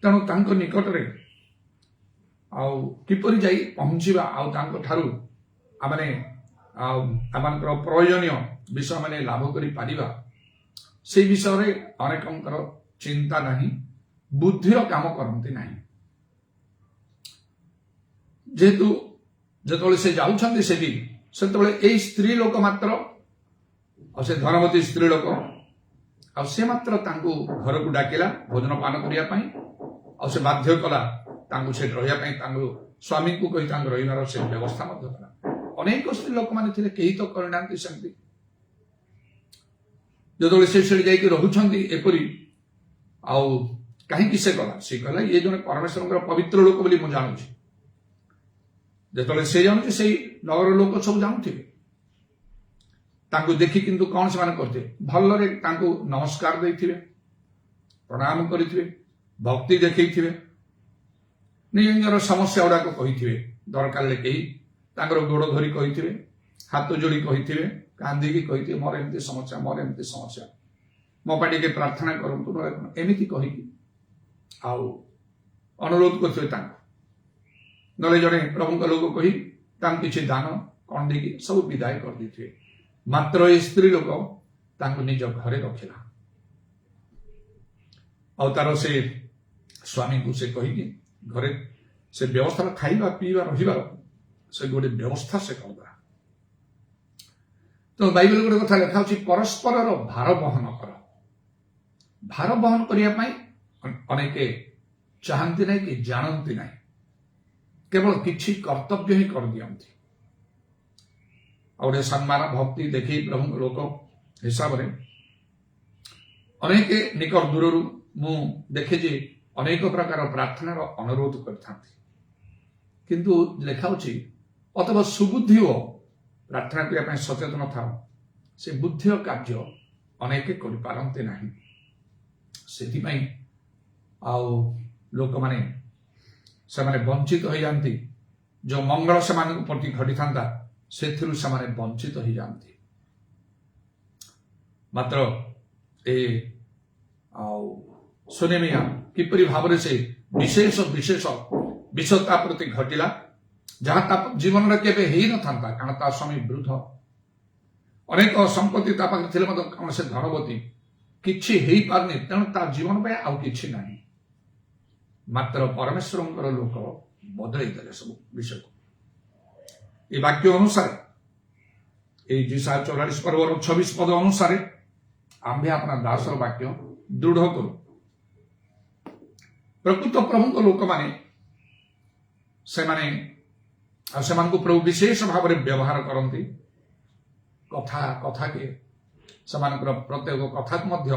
ତେଣୁ ତାଙ୍କ ନିକଟରେ ଆଉ କିପରି ଯାଇ ପହଞ୍ଚିବା ଆଉ ତାଙ୍କ ଠାରୁ ଆମେ ଆଉ ଆମମାନଙ୍କର ପ୍ରয়োଜନୀୟ ବିଷୟ ମାନେ ଲାଭ କରିପାରିବା, ସେଇ ବିଷୟରେ ଅନେକଙ୍କର ଚିନ୍ତା ନାହିଁ, ବୁଦ୍ଧିର କାମ କରନ୍ତି ନାହିଁ। ଯେହେତୁ ଯେତେବେଳେ ସେ ଯାଉଛନ୍ତି ସେଠି, ସେତେବେଳେ ଏଇ ସ୍ତ୍ରୀ ଲୋକ ମାତ୍ର ଆଉ ସେ ଧନବତୀ ସ୍ତ୍ରୀ ଲୋକ ଆଉ ସେ ମାତ୍ର ତାଙ୍କୁ ଘରକୁ ଡାକିଲା ଭୋଜନ ପାନ କରିବା ପାଇଁ, ଆଉ ସେ ବାଧ୍ୟ କଲା ତାଙ୍କୁ ସେଠି ରହିବା ପାଇଁ, ତାଙ୍କୁ ସ୍ୱାମୀଙ୍କୁ କହି ତାଙ୍କୁ ରହିବାର ସେ ବ୍ୟବସ୍ଥା ମଧ୍ୟ କଲା। ଅନେକ ସ୍ତ୍ରୀ ଲୋକମାନେ ଥିଲେ, କେହି ତ କରିନାହାନ୍ତି ସେମିତି। ଯେତେବେଳେ ସେ ସେଠି ଯାଇକି ରହୁଛନ୍ତି ଏପରି, ଆଉ କାହିଁକି ସେ ଗଲା? ସେ କହିଲା ଇଏ ଜଣେ ପରମେଶ୍ୱରଙ୍କର ପବିତ୍ର ଲୋକ ବୋଲି ମୁଁ ଜାଣୁଛି। ଯେତେବେଳେ ସେ ଜାଣୁଛି, ସେଇ ନଗର ଲୋକ ସବୁ ଜାଣୁଥିବେ। ତାଙ୍କୁ ଦେଖି କିନ୍ତୁ କଣ ସେମାନେ କରିଥିବେ? ଭଲରେ ତାଙ୍କୁ ନମସ୍କାର ଦେଇଥିବେ, ପ୍ରଣାମ କରିଥିବେ, ଭକ୍ତି ଦେଖେଇଥିବେ, ନିଜ ନିଜର ସମସ୍ୟା ଗୁଡାକ କହିଥିବେ। ଦରକାର କେହି ତାଙ୍କର ଗୋଡ ଧରି କହିଥିବେ, ହାତ ଯୋଡି କହିଥିବେ, କାନ୍ଦିକି କହିଥିବେ ମୋର ଏମିତି ସମସ୍ୟା, ମୋର ଏମିତି ସମସ୍ୟା, ମୋ ପାଇଁ ଟିକେ ପ୍ରାର୍ଥନା କରନ୍ତୁ, ଏମିତି କହିକି ଆଉ ଅନୁରୋଧ କରିଥିବେ ତାଙ୍କୁ। ନହେଲେ ଜଣେ ପ୍ରଭୁଙ୍କ ଲୋକ କହି ତାଙ୍କୁ କିଛି ଦାନ କଣ ଦେଇକି ସବୁ ବିଦାୟ କରିଦେଇଥିବେ। ମାତ୍ର ଏ ସ୍ତ୍ରୀ ଲୋକ ତାଙ୍କୁ ନିଜ ଘରେ ରଖିଲା ଆଉ ତାର ସେ ସ୍ୱାମୀଙ୍କୁ ସେ କହିକି ଘରେ ସେ ବ୍ୟବସ୍ଥା, ଖାଇବା ପିଇବା ରହିବାର ସେ ଗୋଟେ ବ୍ୟବସ୍ଥା ସେ କରିଦେଲା। ତ ବାଇବେଲ ଗୋଟେ କଥା ଲେଖା ହଉଛି, ପରସ୍ପରର ଭାର ବହନ କର। ଭାର ବହନ କରିବା ପାଇଁ ଅନେକ ଚାହାନ୍ତି ନାହିଁ କି ଜାଣନ୍ତି ନାହିଁ, କେବଳ କିଛି କର୍ତ୍ତବ୍ୟ ହିଁ କରିଦିଅନ୍ତି। ଆଉ ଗୋଟେ ସମ୍ମାନ ଭକ୍ତି ଦେଖି ପ୍ରଭୁଙ୍କ ଲୋକ ହିସାବରେ ଅନେକ ନିକଟ ଦୂରରୁ ମୁଁ ଦେଖେ ଯେ ଅନେକ ପ୍ରକାର ପ୍ରାର୍ଥନାର ଅନୁରୋଧ କରିଥାନ୍ତି, କିନ୍ତୁ ଲେଖା ଅଛି ଅଥବା ସୁବୁଦ୍ଧି ଓ ପ୍ରାର୍ଥନା କରିବା ପାଇଁ ସଚେତନ ଥାଅ, ସେ ବୁଦ୍ଧିର କାର୍ଯ୍ୟ ଅନେକ କରିପାରନ୍ତି ନାହିଁ। ସେଥିପାଇଁ ଆଉ ଲୋକମାନେ ସେମାନେ ବଞ୍ଚିତ ହୋଇଯାଆନ୍ତି। ଯେଉଁ ମଙ୍ଗଳ ସେମାନଙ୍କ ପ୍ରତି ଘଟିଥାନ୍ତା ସେଥିରୁ ସେମାନେ ବଞ୍ଚିତ ହୋଇଯାଆନ୍ତି। ମାତ୍ର ଏ ଆଉ ସୁନେମିଆ କିପରି ଭାବରେ ସେ ବିଶେଷ ବିଷ ତା ପ୍ରତି ଘଟିଲା, ଯାହା ତା ଜୀବନରେ କେବେ ହେଇନଥାନ୍ତା, କାରଣ ତା ସ୍ୱାମୀ ବୃଦ୍ଧ, ଅନେକ ସମ୍ପତ୍ତି ତା ପାଖରେ ଥିଲେ ମଧ୍ୟ କାରଣ ସେ ଧନବତୀ, କିଛି ହେଇପାରୁନି, ତେଣୁ ତା ଜୀବନ ପାଇଁ ଆଉ କିଛି ନାହିଁ। ମାତ୍ର ପରମେଶ୍ୱରଙ୍କର ଲୋକ ବଦଳେଇ ଦେଲେ ସବୁ ବିଷୟକୁ। ଏ ବାକ୍ୟ ଅନୁସାରେ এই যিশায়া 44 পর্বর 26 পদ অনুসারে আম্ভে আপনার দাসর বাক্য দৃঢ় করু। প্রকৃত প্রভুঙ্ক লোক মানে সেমানଙ୍କୁ প্রভু বিশেষ ভাবে ব্যবহার করନ୍ତି। কথাকে ସେମାନଙ୍କର ପ୍ରତ୍ୟେକ କଥାକୁ ମଧ୍ୟ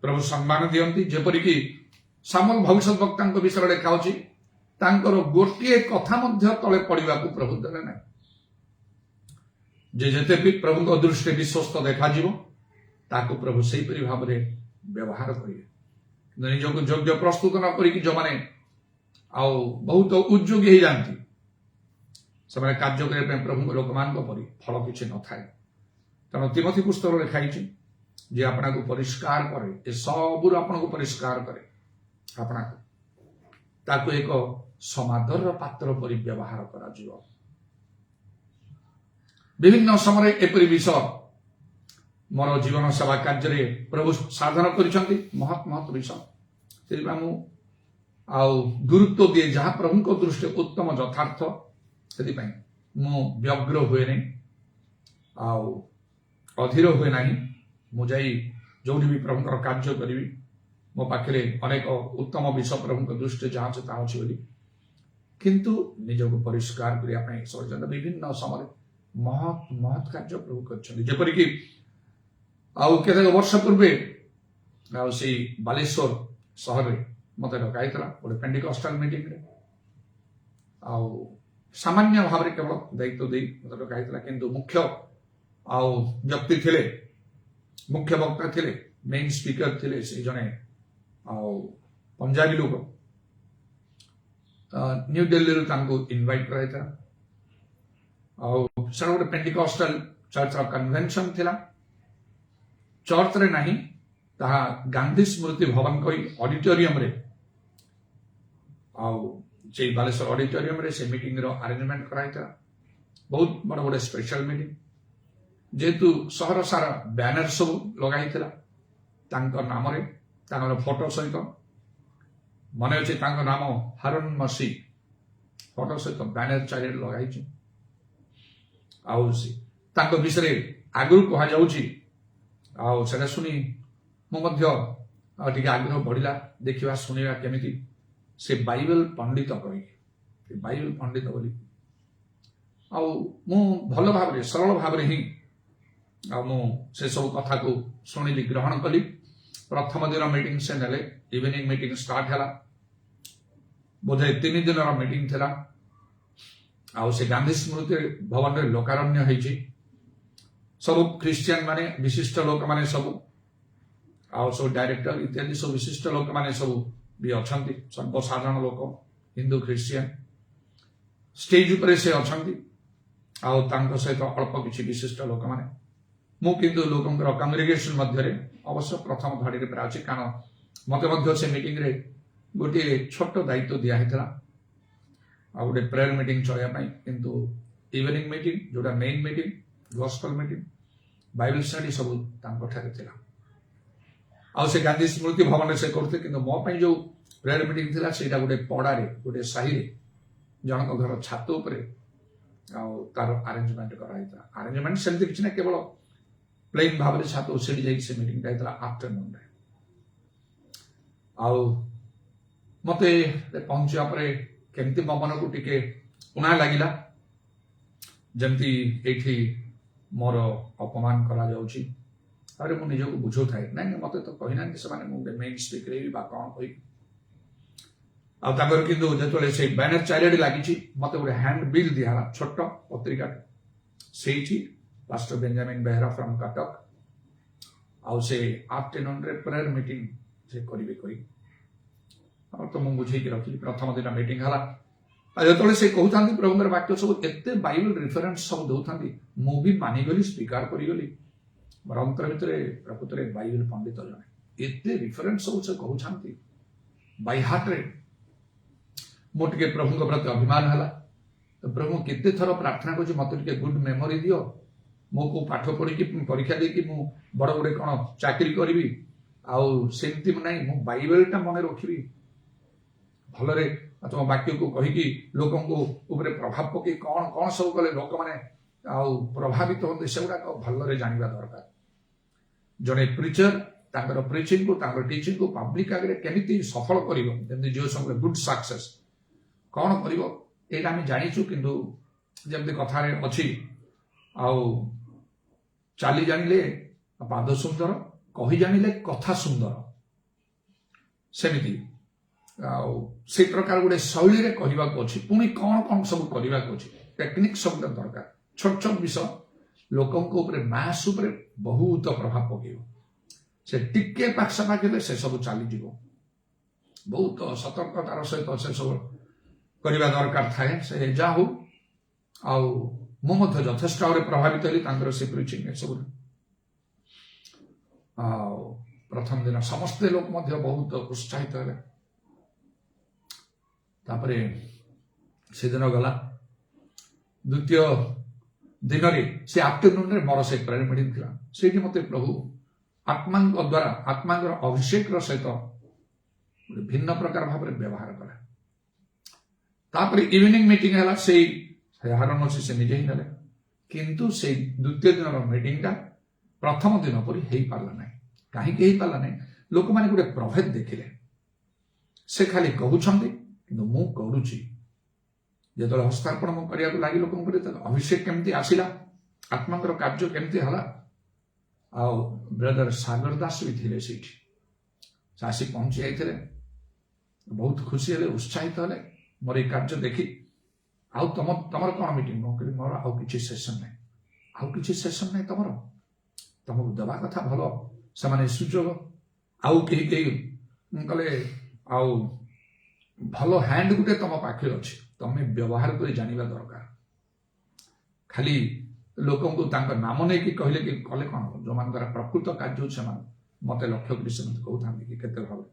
ପ୍ରଭୁ ସମ୍ମାନ ଦିଅନ୍ତି। ଯେପରିକି ସାମୁଏଲ ଭବିଷ୍ୟତ ବକ୍ତାଙ୍କ ବିଷୟରେ ଲେଖା ଅଛି, ତାଙ୍କର ଗୋଟିଏ କଥା ମଧ୍ୟ ତଳେ ପଡ଼ିବାକୁ ପ୍ରଭୁ ଦେଲେ ନାହିଁ। ଯେ ଯେତେ ବି ପ୍ରଭୁଙ୍କ ଦୃଷ୍ଟିରେ ବିଶ୍ୱସ୍ତ ଦେଖାଯିବ ତାକୁ ପ୍ରଭୁ ସେହିପରି ଭାବରେ ବ୍ୟବହାର କରିବେ। କିନ୍ତୁ ନିଜକୁ ଯୋଗ୍ୟ ପ୍ରସ୍ତୁତ ନ କରିକି ଯେଉଁମାନେ ଆଉ ବହୁତ ଉଦ୍ଯୋଗୀ ହେଇଯାନ୍ତି, ସେମାନେ କାର୍ଯ୍ୟ କରିବା ପାଇଁ ପ୍ରଭୁଙ୍କ ଲୋକମାନଙ୍କ ପରି ଫଳ କିଛି ନଥାଏ। ତେଣୁ ତିମୋଥୀ ପୁସ୍ତକରେ ଲେଖା ହେଇଛି ଯେ ଆପଣଙ୍କୁ ପରିଷ୍କାର କରେ, ଏ ସବୁରୁ ଆପଣଙ୍କୁ ପରିଷ୍କାର କରେ, ଆପଣଙ୍କୁ ତାକୁ ଏକ ସମାଦରର ପାତ୍ର ପରି ବ୍ୟବହାର କରାଯିବ। বিভিন্ন সময়ে এপরি বিষয় ମୋର ଜୀବନ ସେବା କାର୍ଯ୍ୟରେ ପ୍ରଭୁ ସାଧନ କରିଛନ୍ତି, ମହତ୍ ବିଷୟ। ସେଥିପାଇଁ ମୁଁ ଆଉ ଗୁରୁତ୍ୱ ଦିଏ ଯାହା ପ୍ରଭୁଙ୍କ ଦୃଷ୍ଟିରେ ଉତ୍ତମ ଯଥାର୍ଥ। ସେଥିପାଇଁ ମୁଁ ବ୍ୟଗ୍ର ହୁଏ ନାହିଁ, ଆଉ ଅଧୀର ହୁଏ ନାହିଁ। ମୁଁ ଯାଇ ଯୋଉଠି ବି ପ୍ରଭୁଙ୍କର କାର୍ଯ୍ୟ କରିବି, ମୋ ପାଖରେ ଅନେକ ଉତ୍ତମ ବିଷୟ ପ୍ରଭୁଙ୍କ ଦୃଷ୍ଟିରେ ଯାହା ଅଛି ତାହା ଅଛି ବୋଲି, କିନ୍ତୁ ନିଜକୁ ପରିଷ୍କାର କରିବା ପାଇଁ ବିଭିନ୍ନ ସମୟରେ ମହତ୍ କାର୍ଯ୍ୟ ପ୍ରଭୁ କରିଛନ୍ତି। ଯେପରିକି ଆଉ କେତେକ ବର୍ଷ ପୂର୍ବେ ଆଉ ସେଇ ବାଲେଶ୍ୱର ସହରରେ ମତେ ଡକାଇଥିଲା ଗୋଟେ ପେଣ୍ଟିକଷ୍ଟାଲ ମିଟିଂରେ। ଆଉ ସାମାନ୍ୟ ଭାବରେ କେବଳ ଦାୟିତ୍ୱ ଦେଇ ମତେ ଡକାଇଥିଲା, କିନ୍ତୁ ମୁଖ୍ୟ ଆଉ ବ୍ୟକ୍ତି ଥିଲେ, ମୁଖ୍ୟ ବକ୍ତା ଥିଲେ, ମେନ୍ ସ୍ପିକର ଥିଲେ ସେ ଜଣେ ଆଉ ପଞ୍ଜାବୀ ଲୋକ। ନ୍ୟୁ ଦିଲ୍ଲୀରୁ ତାଙ୍କୁ ଇନଭାଇଟ୍ କରାଯାଇଥିଲା। ଆଉ ସେଟା ଗୋଟେ ପେଣ୍ଟିକଷ୍ଟାଲ ଚର୍ଚ୍ଚର କନଭେନସନ ଥିଲା। ଚର୍ଚ୍ଚରେ ନାହିଁ, ତାହା ଗାନ୍ଧୀ ସ୍ମୃତି ଭବନ କହି ଅଡିଟୋରିୟମରେ, ଆଉ ସେଇ ବାଲେଶ୍ୱର ଅଡିଟୋରିୟମରେ ସେ ମିଟିଂର ଆରେଞ୍ଜମେଣ୍ଟ କରାଯାଇଥିଲା। ବହୁତ ବଡ଼ ଗୋଟେ ସ୍ପେଶାଲ ମିଟିଂ। ଯେହେତୁ ସହର ସାରା ବ୍ୟାନର ସବୁ ଲଗାଇଥିଲା ତାଙ୍କ ନାମରେ, ତାଙ୍କର ଫଟୋ ସହିତ। ମନେ ଅଛି ତାଙ୍କ ନାମ ହାରୁନ ମସି, ଫଟୋ ସହିତ ବ୍ୟାନର ଚାରିଆଡ଼େ ଲଗାଇଛି। ଆଉ ତାଙ୍କ ବିଷୟରେ ଆଗରୁ କୁହାଯାଉଛି, ଆଉ ସେଟା ଶୁଣି ମୁଁ ମଧ୍ୟ ଟିକେ ଆଗ୍ରହ ବଢିଲା, ଦେଖିବା ଶୁଣିବା କେମିତି ସେ ବାଇବେଲ ପଣ୍ଡିତ କହିକି, ବାଇବେଲ ପଣ୍ଡିତ ବୋଲି। ଆଉ ମୁଁ ଭଲ ଭାବରେ ସରଳ ଭାବରେ ହିଁ ଆଉ ମୁଁ ସେ ସବୁ କଥାକୁ ଶୁଣିଲି, ଗ୍ରହଣ କଲି। ପ୍ରଥମ ଦିନ ମିଟିଂ ସେ ନେଲେ, ଇଭିନିଂ ମିଟିଂ ଷ୍ଟାର୍ଟ ହେଲା। ବୋଧେ 3 ଦିନର ମିଟିଂ ଥିଲା। ଆଉ ସେ ଗାନ୍ଧୀ ସ୍ମୃତି ଭବନରେ ଲୋକାରଣ୍ୟ ହେଇଛି। ସବୁ ଖ୍ରୀଷ୍ଟିଆନ ମାନେ, ବିଶିଷ୍ଟ ଲୋକମାନେ ସବୁ, ଆଉ ସବୁ ଡାଇରେକ୍ଟର ଇତ୍ୟାଦି ସବୁ ବିଶିଷ୍ଟ ଲୋକମାନେ ସବୁ ବି ଅଛନ୍ତି, ସର୍ବସାଧାରଣ ଲୋକ, ହିନ୍ଦୁ ଖ୍ରୀଷ୍ଟିଆନ। ଷ୍ଟେଜ ଉପରେ ସେ ଅଛନ୍ତି, ଆଉ ତାଙ୍କ ସହିତ ଅଳ୍ପ କିଛି ବିଶିଷ୍ଟ ଲୋକମାନେ। ମୁଁ କିନ୍ତୁ ଲୋକଙ୍କର କଂଗ୍ରିଗେସନ ମଧ୍ୟରେ ଅବଶ୍ୟ ପ୍ରଥମ ଧାଡ଼ିରେ ପ୍ରାୟ ଅଛି, କାରଣ ମତେ ମଧ୍ୟ ସେ ମିଟିଂରେ ଗୋଟିଏ ଛୋଟ ଦାୟିତ୍ୱ ଦିଆ ହେଇଥିଲା, ଆଉ ଗୋଟେ ପ୍ରେୟର ମିଟିଂ ଚଳେଇବା ପାଇଁ। କିନ୍ତୁ ଇଭିନିଂ ମିଟିଂ, ଯୋଉଟା main meeting, gospel meeting, Bible study ସବୁ ତାଙ୍କଠାରେ ଥିଲା। ଆଉ ସେ ଗାନ୍ଧୀ ସ୍ମୃତି ଭବନରେ ସେ କରୁଥିଲେ। କିନ୍ତୁ ମୋ ପାଇଁ ଯୋଉ ପ୍ରେୟର ମିଟିଂ ଥିଲା ସେଇଟା ଗୋଟେ ପଡାରେ, ଗୋଟେ ସାହିରେ, ଜଣଙ୍କ ଘର ଛାତ ଉପରେ, ଆଉ ତାର ଆରେଞ୍ଜମେଣ୍ଟ କରାଯାଇଥିଲା। ଆରେଞ୍ଜମେଣ୍ଟ ସେମିତି କିଛି ନାହିଁ, କେବଳ ପ୍ଲେନ୍ ଭାବରେ ଛାତ ସେଠି ଯାଇକି ସେ ମିଟିଂଟା ହେଇଥିଲା ଆଫ୍ଟରନୁନରେ। ଆଉ ମତେ ପହଞ୍ଚିବା ପରେ କେମିତି ମୋ ମନକୁ ଟିକେ ଉଣା ଲାଗିଲା, ଯେମିତି ଏଇଠି ମୋର ଅପମାନ କରାଯାଉଛି, ତାପରେ ମୁଁ ନିଜକୁ ବୁଝାଉଥାଏ ନାଇଁ ମତେ ତ କହିନାହାନ୍ତି ସେମାନେ ମୁଁ ମେନ୍ ସ୍ପିକର ବା କଣ କହିବି। ଆଉ ତାଙ୍କର କିନ୍ତୁ ଯେତେବେଳେ ସେଇ ବ୍ୟାନର ଚାରିଆଡେ ଲାଗିଛି ମତେ ଗୋଟେ ହ୍ୟାଣ୍ଡ ବିଲ୍ ଦିଆହେଲା ଛୋଟ ପତ୍ରିକା, ସେଇଠି pastor Benjamin Behera from Cuttack ଆଉ ସେ ଆଫ୍ଟରନୁନରେ ପ୍ରେୟର ମିଟିଂ ସେ କରିବେ କହି ଆଉ ତ ମୁଁ ବୁଝେଇକି ରଖିଲି। ପ୍ରଥମ ଦିନ ମିଟିଂ ହେଲା ଆଉ ଯେତେବେଳେ ସେ କହୁଥାନ୍ତି ପ୍ରଭୁଙ୍କର ବାକ୍ୟ ସବୁ ଏତେ ବାଇବେଲ ରେଫରେନ୍ସ ସବୁ ଦଉଥାନ୍ତି ମୁଁ ବି ମାନିଗଲି, ସ୍ୱୀକାର କରିଗଲି। ମୋର ଅନ୍ତର ଭିତରେ ପ୍ରକୃତରେ ବାଇବେଲ ପଣ୍ଡିତ ଜଣେ ଏତେ ରେଫରେନ୍ସ ସବୁ ସେ କହୁଛନ୍ତି ବାଇ ହାର୍ଟରେ। ମୁଁ ଟିକେ ପ୍ରଭୁଙ୍କ ପ୍ରତି ଅଭିମାନ ହେଲା। ପ୍ରଭୁ କେତେ ଥର ପ୍ରାର୍ଥନା କରୁଛି ମତେ ଟିକେ ଗୁଡ୍ ମେମୋରି ଦିଅ, ମୁଁ କୋଉ ପାଠ ପଢିକି ପରୀକ୍ଷା ଦେଇକି ମୁଁ ବଡ ଗୋଟେ କଣ ଚାକିରି କରିବି, ଆଉ ସେମିତି ନାହିଁ ମୁଁ ବାଇବେଲଟା ମନେ ରଖିବି, ଭଲରେ ତମ ବାକ୍ୟକୁ କହିକି ଲୋକଙ୍କୁ ଉପରେ ପ୍ରଭାବ ପକେଇ କଣ କଣ ସବୁ କଲେ ଲୋକମାନେ ଆଉ ପ୍ରଭାବିତ ହୁଅନ୍ତି ସେଗୁଡାକ ଭଲରେ ଜାଣିବା ଦରକାର। ଜଣେ ପ୍ରିଚର ତାଙ୍କର ପ୍ରିଚିଂକୁ ତାଙ୍କର ଟିଚିଂକୁ ପବ୍ଲିକ ଆଗରେ କେମିତି ସଫଳ କରିବ, ଯେମିତି ଜିଓ ସଙ୍ଗରେ ଗୁଡ୍ ସକ୍ସେସ୍ କଣ କରିବ ଏଇଟା ଆମେ ଜାଣିଛୁ, କିନ୍ତୁ ଯେମିତି କଥାରେ ଅଛି ଆଉ ଚାଲି ଜାଣିଲେ ପାଦ ସୁନ୍ଦର, କହି ଜାଣିଲେ କଥା ସୁନ୍ଦର, ସେମିତି ଆଉ ସେଇ ପ୍ରକାର ଗୋଟେ ଶୈଳୀରେ କହିବାକୁ ଅଛି। ପୁଣି କଣ କଣ ସବୁ କରିବାକୁ ଅଛି, ଟେକ୍ନିକ ସବୁଟା ଦରକାର। ଛୋଟ ଛୋଟ ବିଷୟ ଲୋକଙ୍କ ଉପରେ ମାସ ଉପରେ ବହୁତ ପ୍ରଭାବ ପକେଇବ। ସେ ଟିକେ ପାଖାପାଖି ହେଲେ ସେ ସବୁ ଚାଲିଯିବ। ବହୁତ ସତର୍କତାର ସହିତ ସେ ସବୁ କରିବା ଦରକାର ଥାଏ। ସେ ଯାହା ହଉ ଆଉ ମୁଁ ମଧ୍ୟ ଯଥେଷ୍ଟ ଭାବରେ ପ୍ରଭାବିତ ହେଲି ତାଙ୍କର ସେ ପ୍ରିଚିଂ ଏସବୁ। ଆଉ ପ୍ରଥମ ଦିନ ସମସ୍ତେ ଲୋକ ମଧ୍ୟ ବହୁତ ଉତ୍ସାହିତ ହେଲେ। ତାପରେ ସେଦିନ ଗଲା, ଦ୍ୱିତୀୟ ଦିନରେ ସେ ଆଫ୍ଟରନୁନରେ ମୋର ସେ ପ୍ରେୟର ମିଟିଂ ଥିଲା। ସେଇଠି ମତେ ପ୍ରଭୁ ଆତ୍ମାଙ୍କ ଦ୍ୱାରା ଆତ୍ମାଙ୍କର ଅଭିଷେକର ସହିତ ଗୋଟେ ଭିନ୍ନ ପ୍ରକାର ଭାବରେ ବ୍ୟବହାର କଲେ। ତାପରେ ଇଭିନିଂ ମିଟିଂ ହେଲା, ସେଇ ହାରଣ ସେ ନିଜେ ହିଁ ନେଲେ, କିନ୍ତୁ ସେଇ ଦ୍ୱିତୀୟ ଦିନର ମିଟିଂଟା ପ୍ରଥମ ଦିନ ପରି ହେଇପାରିଲା ନାହିଁ। କାହିଁକି ହେଇପାରିଲା ନାହିଁ? ଲୋକମାନେ ଗୋଟେ ପ୍ରଭେଦ ଦେଖିଲେ। ସେ ଖାଲି କହୁଛନ୍ତି କିନ୍ତୁ ମୁଁ କରୁଛି। ଯେତେବେଳେ ହସ୍ତାର୍ପଣ ମୁଁ କରିବାକୁ ଲାଗି ଲୋକଙ୍କ ଉପରେ ଅଭିଷେକ କେମିତି ଆସିଲା, ଆତ୍ମାଙ୍କର କାର୍ଯ୍ୟ କେମିତି ହେଲା। ଆଉ ବ୍ରଦର ସାଗର ଦାସ ବି ଥିଲେ ସେଇଠି, ସେ ଆସି ପହଞ୍ଚି ଯାଇଥିଲେ, ବହୁତ ଖୁସି ହେଲେ, ଉତ୍ସାହିତ ହେଲେ ମୋର ଏଇ କାର୍ଯ୍ୟ ଦେଖି। ଆଉ ତମର କଣ ମିଟିଂ? ମୁଁ କହିଲି ମୋର ଆଉ କିଛି ସେସନ ନାହିଁ। ଆଉ କିଛି ସେସନ ନାହିଁ ତମର? ତମକୁ ଦେବା କଥା ଭଲ ସେମାନେ ସୁଯୋଗ, ଆଉ କେହି କଲେ ଆଉ ଭଲ ହ୍ୟାଣ୍ଡ ଗୋଟେ ତମ ପାଖରେ ଅଛି, ତମେ ବ୍ୟବହାର କରି ଜାଣିବା ଦରକାର। ଖାଲି ଲୋକଙ୍କୁ ତାଙ୍କ ନାମ ନେଇକି କହିଲେ କି କଲେ କଣ ହବ? ଯୋଉମାନଙ୍କର ପ୍ରକୃତ କାର୍ଯ୍ୟ ହଉଛି ସେମାନେ ମତେ ଲକ୍ଷ୍ୟ କରି ସେମିତି କହୁଥାନ୍ତି କି କେତେ ଭାବରେ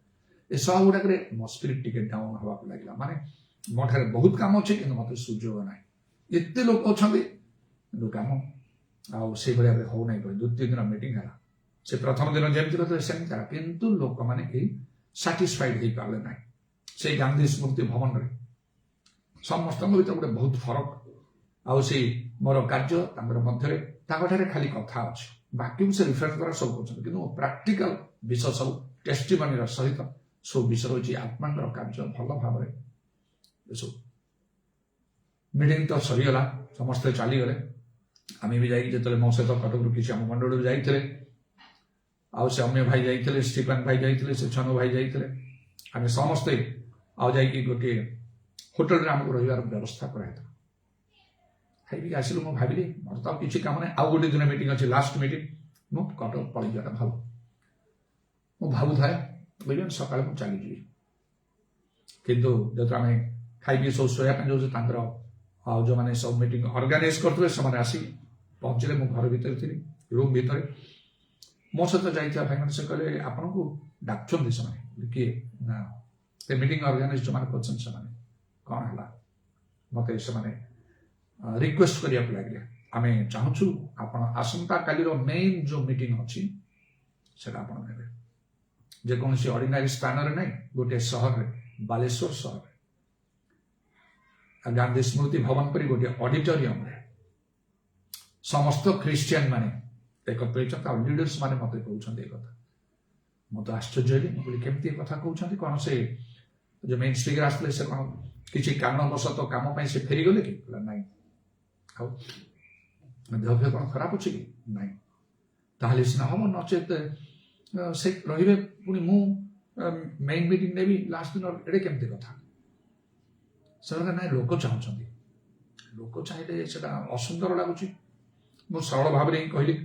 ଏସବୁ ଗୁଡାକରେ ମୋ ସ୍ପିରିଟ ଟିକେ ଡାଉନ ହବାକୁ ଲାଗିଲା। ମାନେ ମୋ ଠାରେ ବହୁତ କାମ ଅଛି କିନ୍ତୁ ମତେ ସୁଯୋଗ ନାହିଁ। ଏତେ ଲୋକ ଅଛନ୍ତି କିନ୍ତୁ କାମ ଆଉ ସେଇଭଳିଆ ହଉନାହିଁ। ଦ୍ୱିତୀୟ ଦିନ ମିଟିଂ ହେଲା, ସେ ପ୍ରଥମ ଦିନ ଯେମିତି କଥା ସେମିତି ହେଲା, କିନ୍ତୁ ଲୋକମାନେ କେହି ସାଟିସ୍ଫାଇଡ ହେଇପାରିଲେ ନାହିଁ। ସେଇ ଗାନ୍ଧୀ ସ୍ମୃତି ଭବନରେ ସମସ୍ତଙ୍କ ଭିତରେ ଗୋଟେ ବହୁତ ଫରକ। ଆଉ ସେଇ ମୋର କାର୍ଯ୍ୟ ତାଙ୍କର ମଧ୍ୟରେ ତାଙ୍କଠାରେ ଖାଲି କଥା ଅଛି, ବାକ୍ୟକୁ ସେ ରିଫରେନ୍ସ ଦ୍ୱାରା ସବୁ କରୁଛନ୍ତି, କିନ୍ତୁ ପ୍ରାକ୍ଟିକାଲ ବିଷୟ ସବୁ ଟେଷ୍ଟିମନିର ସହିତ ସବୁ ବିଷୟ ରହିଛି ଆତ୍ମାଙ୍କର କାର୍ଯ୍ୟ ଭଲ ଭାବରେ। ଏସବୁ ମିଟିଂ ତ ସରିଗଲା, ସମସ୍ତେ ଚାଲିଗଲେ। ଆମେ ବି ଯାଇକି ଯେତେବେଳେ ମୋ ସହିତ କଟକରୁ କିଛି ଆମ ମଣ୍ଡଳରୁ ଯାଇଥିଲେ, ଆଉ ସେ ଅମୀୟ ଭାଇ ଯାଇଥିଲେ, ଷ୍ଟିଫାନ ଭାଇ ଯାଇଥିଲେ, ସେ ଛନୁ ଭାଇ ଯାଇଥିଲେ, ଆମେ ସମସ୍ତେ ଆଉ ଯାଇକି ଗୋଟିଏ ହୋଟେଲରେ ଆମକୁ ରହିବାର ବ୍ୟବସ୍ଥା କରାଇଥିଲା। ଖାଇକି ଆସିଲୁ। ମୁଁ ଭାବିଲି ମୋର ତ ଆଉ କିଛି କାମ ନାହିଁ, ଆଉ ଗୋଟେ ଦିନ ମିଟିଂ ଅଛି, ଲାଷ୍ଟ ମିଟିଂ, ମୁଁ କଟକ ପଳେଇଯିବାଟା ଭଲ। ମୁଁ ଭାବୁଥାଏ ବୁଝିଲେନି ସକାଳେ ମୁଁ ଚାଲିଯିବି, କିନ୍ତୁ ଯେହେତୁ ଆମେ ଖାଇକି ସବୁ ଶୋଇବା ପାଇଁ ଯାଉଛୁ, ତାଙ୍କର ଆଉ ଯୋଉମାନେ ସବୁ ମିଟିଂ ଅର୍ଗାନାଇଜ କରୁଥିଲେ ସେମାନେ ଆସି ପହଞ୍ଚିଲେ। ମୁଁ ଘର ଭିତରେ ଥିଲି, ରୁମ୍ ଭିତରେ। ମୋ ସହିତ ଯାଇଥିବା ଭାଇମାନେ ସେ କହିଲେ ଆପଣଙ୍କୁ ଡାକୁଛନ୍ତି ସେମାନେ। କିଏ? ନା ସେ ମିଟିଂ ଅର୍ଗାନାଇଜ ଯୋଉମାନେ କରୁଛନ୍ତି ସେମାନେ। କଣ ହେଲା? ମତେ ସେମାନେ ରିକ୍ୱେଷ୍ଟ କରିବାକୁ ଲାଗିଲେ, ଆମେ ଚାହୁଁଛୁ ଆପଣ ଆସନ୍ତା କାଲିର ମେନ୍ ଯୋଉ ମିଟିଂ ଅଛି ସେଟା ଆପଣ ନେବେ। ଯେକୌଣସି ଅର୍ଡିନାରୀ ସ୍ଥାନରେ ନାହିଁ, ଗୋଟିଏ ସହରରେ, ବାଲେଶ୍ୱର ସହରରେ ଗାନ୍ଧୀ ସ୍ମୃତି ଭବନ ପରି ଗୋଟିଏ ଅଡିଟୋରିୟମରେ ସମସ୍ତ ଖ୍ରୀଷ୍ଟିଆନ ମାନେ ଏକତ୍ରିତ। ଆଉ ଲିଡର୍ସ ମାନେ ମତେ କହୁଛନ୍ତି ଏ କଥା। ମୁଁ ତ ଆଶ୍ଚର୍ଯ୍ୟ ହେଲି। ମୁଁ କହିଲି କେମିତି ଏ କଥା କହୁଛନ୍ତି? କଣ ସେ ଯୋଉ ମେନ୍ ସ୍ପିକର ଆସିଥିଲେ ସେ କଣ କିଛି କାରଣବଶତଃ କାମ ପାଇଁ ସେ ଫେରିଗଲେ କି? ନାଇଁ। ଆଉ ଦେହ ଫେହ କଣ ଖରାପ ଅଛି କି? ନାଇଁ। ତାହେଲେ ସିନା ହବ, ନଚେତ ସେ ରହିବେ ପୁଣି ମୁଁ ମେନ୍ ମିଟିଂ ନେବି ଲାଷ୍ଟ ଦିନ, ଏଡ଼େ କେମିତି କଥା। ସେମାନେ ନାଇଁ ଲୋକ ଚାହୁଁଛନ୍ତି, ଲୋକ ଚାହିଁଲେ ସେଟା ଅସୁନ୍ଦର ଲାଗୁଛି। ମୁଁ ସରଳ ଭାବରେ ହିଁ କହିଲି,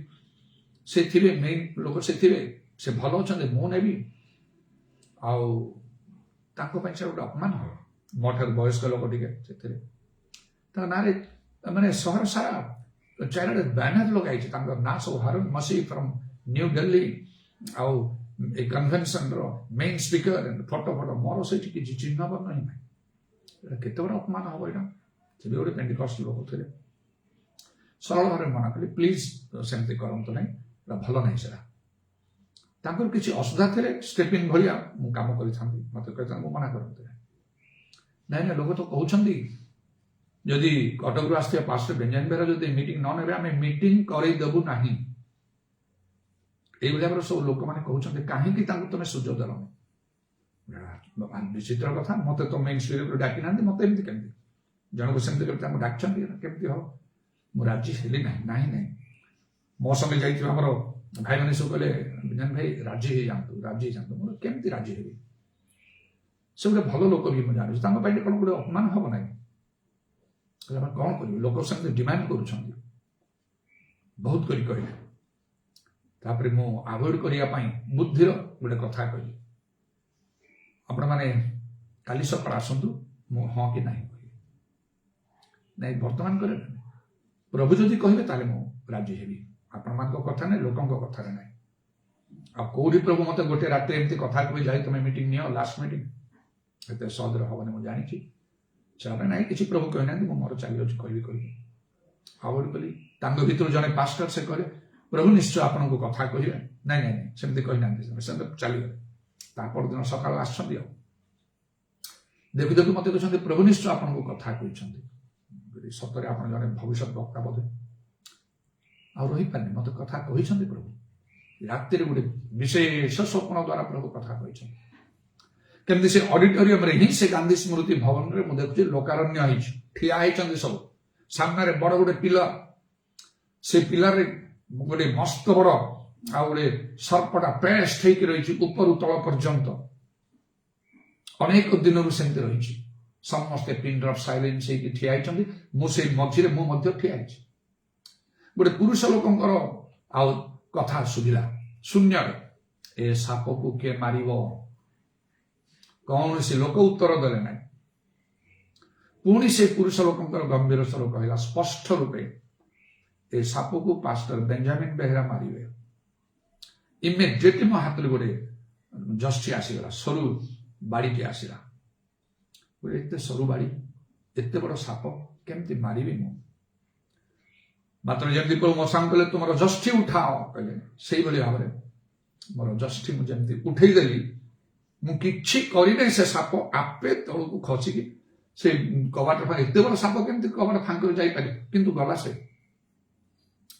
ସେ ଥିବେ ମେନ୍ ଲୋକ, ସେ ଥିବେ, ସେ ଭଲ ଅଛନ୍ତି, ମୁଁ ନେବି, ଆଉ ତାଙ୍କ ପାଇଁ ସେ ଗୋଟେ ଅପମାନ ହବ। ମୋ ଠାରୁ ବୟସ୍କ ଲୋକ ଟିକେ ସେଥିରେ, ତାଙ୍କ ନାଁରେ ମାନେ ସହର ସାରା ଚାରିଆଡ଼େ ବ୍ୟାନର ଲଗାଇଛି, ତାଙ୍କ ନାଁ ସବୁ ହାରୁନ ମସିହ ଫ୍ରମ୍ ନ୍ୟୁ ଦିଲ୍ଲୀ, ଆଉ ଏ କନଭେନସନର ମେନ୍ ସ୍ପିକର, ଫଟୋ ମୋର ସେଇଠି କିଛି ଚିହ୍ନ ବର୍ଣ୍ଣ ହିଁ ନାହିଁ। ଏଇଟା କେତେ ବଡ଼ ଅପମାନ ହବ ଏଇଟା। ସେ ବି ଗୋଟେ ପେଣ୍ଟିକଷ୍ଟ ଲୋକ ଥିଲେ। ସରଳ ଭାବରେ ମନା କଲି, ପ୍ଲିଜ ସେମିତି କରନ୍ତୁ ନାହିଁ, ଏଇଟା ଭଲ ନାହିଁ। ସେଟା ତାଙ୍କର କିଛି ଅସୁବିଧା ଥିଲେ ଷ୍ଟେପିନ୍ ଭଳିଆ ମୁଁ କାମ କରିଥାନ୍ତି, ମତେ କହିଥାନ୍ତି, ମୁଁ ମନା କରନ୍ତି ନାହିଁ। ନାଇଁ ଲୋକ ତ କହୁଛନ୍ତି ଯଦି କଟକରୁ ଆସିଥିବା ପାଷ୍ଟର ବେଞ୍ଜାମିନ ବେହେରା ଯଦି ମିଟିଂ ନ ନେବେ ଆମେ ମିଟିଂ କରେଇଦେବୁ ନାହିଁ। ଏଇଭଳିଆ ଭାବରେ ସବୁ ଲୋକମାନେ କହୁଛନ୍ତି, କାହିଁକି ତାଙ୍କୁ ତମେ ସୁଯୋଗ ଦେଲନି? ବିଚିତ୍ର କଥା, ମତେ ତ ମେନ୍ ସ୍ପିକର ଡାକି ନାହାନ୍ତି, ମତେ ଏମିତି କେମିତି ଜଣକୁ ସେମିତି କରି ତାଙ୍କୁ ଡାକିଛନ୍ତି, କେମିତି ହବ? ମୁଁ ରାଜି ହେଲି ନାହିଁ। ନାହିଁ ମୋ ସଙ୍ଗେ ଯାଇଥିବା ଆମର ଭାଇମାନେ ସବୁ କହିଲେ, ବେଞ୍ଜାମିନ ଭାଇ ରାଜି ହେଇଯାଆନ୍ତୁ। ମୁଁ କେମିତି ରାଜି ହେବି? ସେ ଗୋଟେ ଭଲ ଲୋକ ବି ମୁଁ ଜାଣୁଛି, ତାଙ୍କ ପାଇଁ କଣ ଗୋଟେ ଅପମାନ ହବ ନାହିଁ? ଆମେ କଣ କରିବୁ? ଲୋକ ସେମିତି ଡିମାଣ୍ଡ କରୁଛନ୍ତି, ବହୁତ କରି କହିଲେ। ତାପରେ ମୁଁ ଆଭଏଡ୍ କରିବା ପାଇଁ ବୁଦ୍ଧିର ଗୋଟେ କଥା କହିଲି, ଆପଣମାନେ କାଲି ସକାଳ ଆସନ୍ତୁ, ମୁଁ ହଁ କି ନାହିଁ କହିବି। ନାଇଁ ବର୍ତ୍ତମାନ କରେ, ପ୍ରଭୁ ଯଦି କହିବେ ତାହେଲେ ମୁଁ ରାଜି ହେବି। ଆପଣମାନଙ୍କ କଥା ନାହିଁ, ଲୋକଙ୍କ କଥାରେ ନାହିଁ। ଆଉ କୋଉଠି ପ୍ରଭୁ ମତେ ଗୋଟେ ରାତିରେ ଏମିତି କଥା କହି ଯାଇ ତମେ ମିଟିଂ ନିଅ, ଲାଷ୍ଟ ମିଟିଂ, ଏତେ ସହଜରେ ହବନି ମୁଁ ଜାଣିଛି। ସେମାନେ ନାହିଁ, କିଛି ପ୍ରଭୁ କହିନାହାନ୍ତି, ମୁଁ ମୋର ଚାଲିଯାଉଛି, କହିବି। ଆଭଏଡ୍ କଲି। ତାଙ୍କ ଭିତରୁ ଜଣେ ପାଷ୍ଟର ସେ କହିଲେ, ପ୍ରଭୁ ନିଶ୍ଚୟ ଆପଣଙ୍କୁ କଥା କହିବେ। ନାଇଁ ସେମିତି କହିନାହାନ୍ତି, ସେମିତି ଚାଲିଗଲେ। ତା ପରଦିନ ସକାଳୁ ଆସିଛନ୍ତି, ଆଉ ଦେଖୁ ମତେ କହୁଛନ୍ତି, ପ୍ରଭୁ ନିଶ୍ଚୟ ଆପଣଙ୍କୁ କଥା କହିଛନ୍ତି। ସତରେ ଆପଣ ଜଣେ ଭବିଷ୍ୟତ ବକ୍ତା ବୋଧେ। ଆଉ ରହିପାରିନି, ମତେ କଥା କହିଛନ୍ତି ପ୍ରଭୁ। ରାତିରେ ଗୋଟେ ବିଶେଷ ସ୍ୱପ୍ନ ଦ୍ୱାରା ପ୍ରଭୁ କଥା କହିଛନ୍ତି। କେମିତି ସେ ଅଡିଟୋରିୟମରେ ହିଁ, ସେ ଗାନ୍ଧୀ ସ୍ମୃତି ଭବନରେ ମୁଁ ଦେଖୁଛି ଲୋକାରଣ୍ୟ ହେଇଛି, ଠିଆ ହେଇଛନ୍ତି ସବୁ। ସାମ୍ନାରେ ବଡ ଗୋଟେ ପିଲର, ସେ ପିଲରରେ ଗୋଟେ ମସ୍ତ ବଡ ଆଉ ଗୋଟେ ସର୍ପଟା ପେଷ୍ଟ ହେଇକି ରହିଛି ଉପରୁ ତଳ ପର୍ଯ୍ୟନ୍ତ। ଅନେକ ଦିନରୁ ସେମିତି ରହିଛି। ସମସ୍ତେ ପିନ୍ ଡ୍ରପ୍ ସାଇଲେନ୍ସ ହେଇକି ଠିଆ ହେଇଛନ୍ତି। ମୁଁ ସେଇ ମଝିରେ, ମୁଁ ମଧ୍ୟ ଠିଆ ହେଇଛି। ଗୋଟେ ପୁରୁଷ ଲୋକଙ୍କର ଆଉ କଥା ଶୁଭିଲା ଶୂନ୍ୟରେ, ଏ ସାପକୁ କିଏ ମାରିବ? କୌଣସି ଲୋକ ଉତ୍ତର ଦେଲେ ନାହିଁ। ପୁଣି ସେ ପୁରୁଷ ଲୋକଙ୍କର ଗମ୍ଭୀର ସ୍ୱର କହିଲା ସ୍ପଷ୍ଟ ରୂପେ, ଏ ସାପକୁ ପାଷ୍ଟର ବେଞ୍ଜାମିନ ବେହେରା ମାରିବେ। ଇମିଡିଏଟଲି ମୋ ହାତରେ ଗୋଟେ ଜଷ୍ଟି ଆସିଗଲା, ସରୁ ବାଡିଟି ଆସିଲା। ଗୋଟେ ଏତେ ସରୁ ବାଡି, ଏତେ ବଡ ସାପ କେମିତି ମାରିବି ମୁଁ? ମାତ୍ର ଯେମିତି ପ୍ରଭୁ ମୋ ସାଙ୍ଗ କହିଲେ, ତୁମର ଜଷ୍ଟି ଉଠାଅ କହିଲେ, ସେଇଭଳି ଭାବରେ ମୋର ଜଷ୍ଟି ମୁଁ ଯେମିତି ଉଠେଇ ଦେଲି, ମୁଁ କିଛି କରିନାହିଁ, ସେ ସାପ ଆପେ ତଳକୁ ଖସିକି ସେ କବାଟ ଫାଙ୍କ, ଏତେ ବଡ ସାପ କେମିତି କବାଟ ଫାଙ୍କରେ ଯାଇପାରିବ? କିନ୍ତୁ ଗଲା, ସେ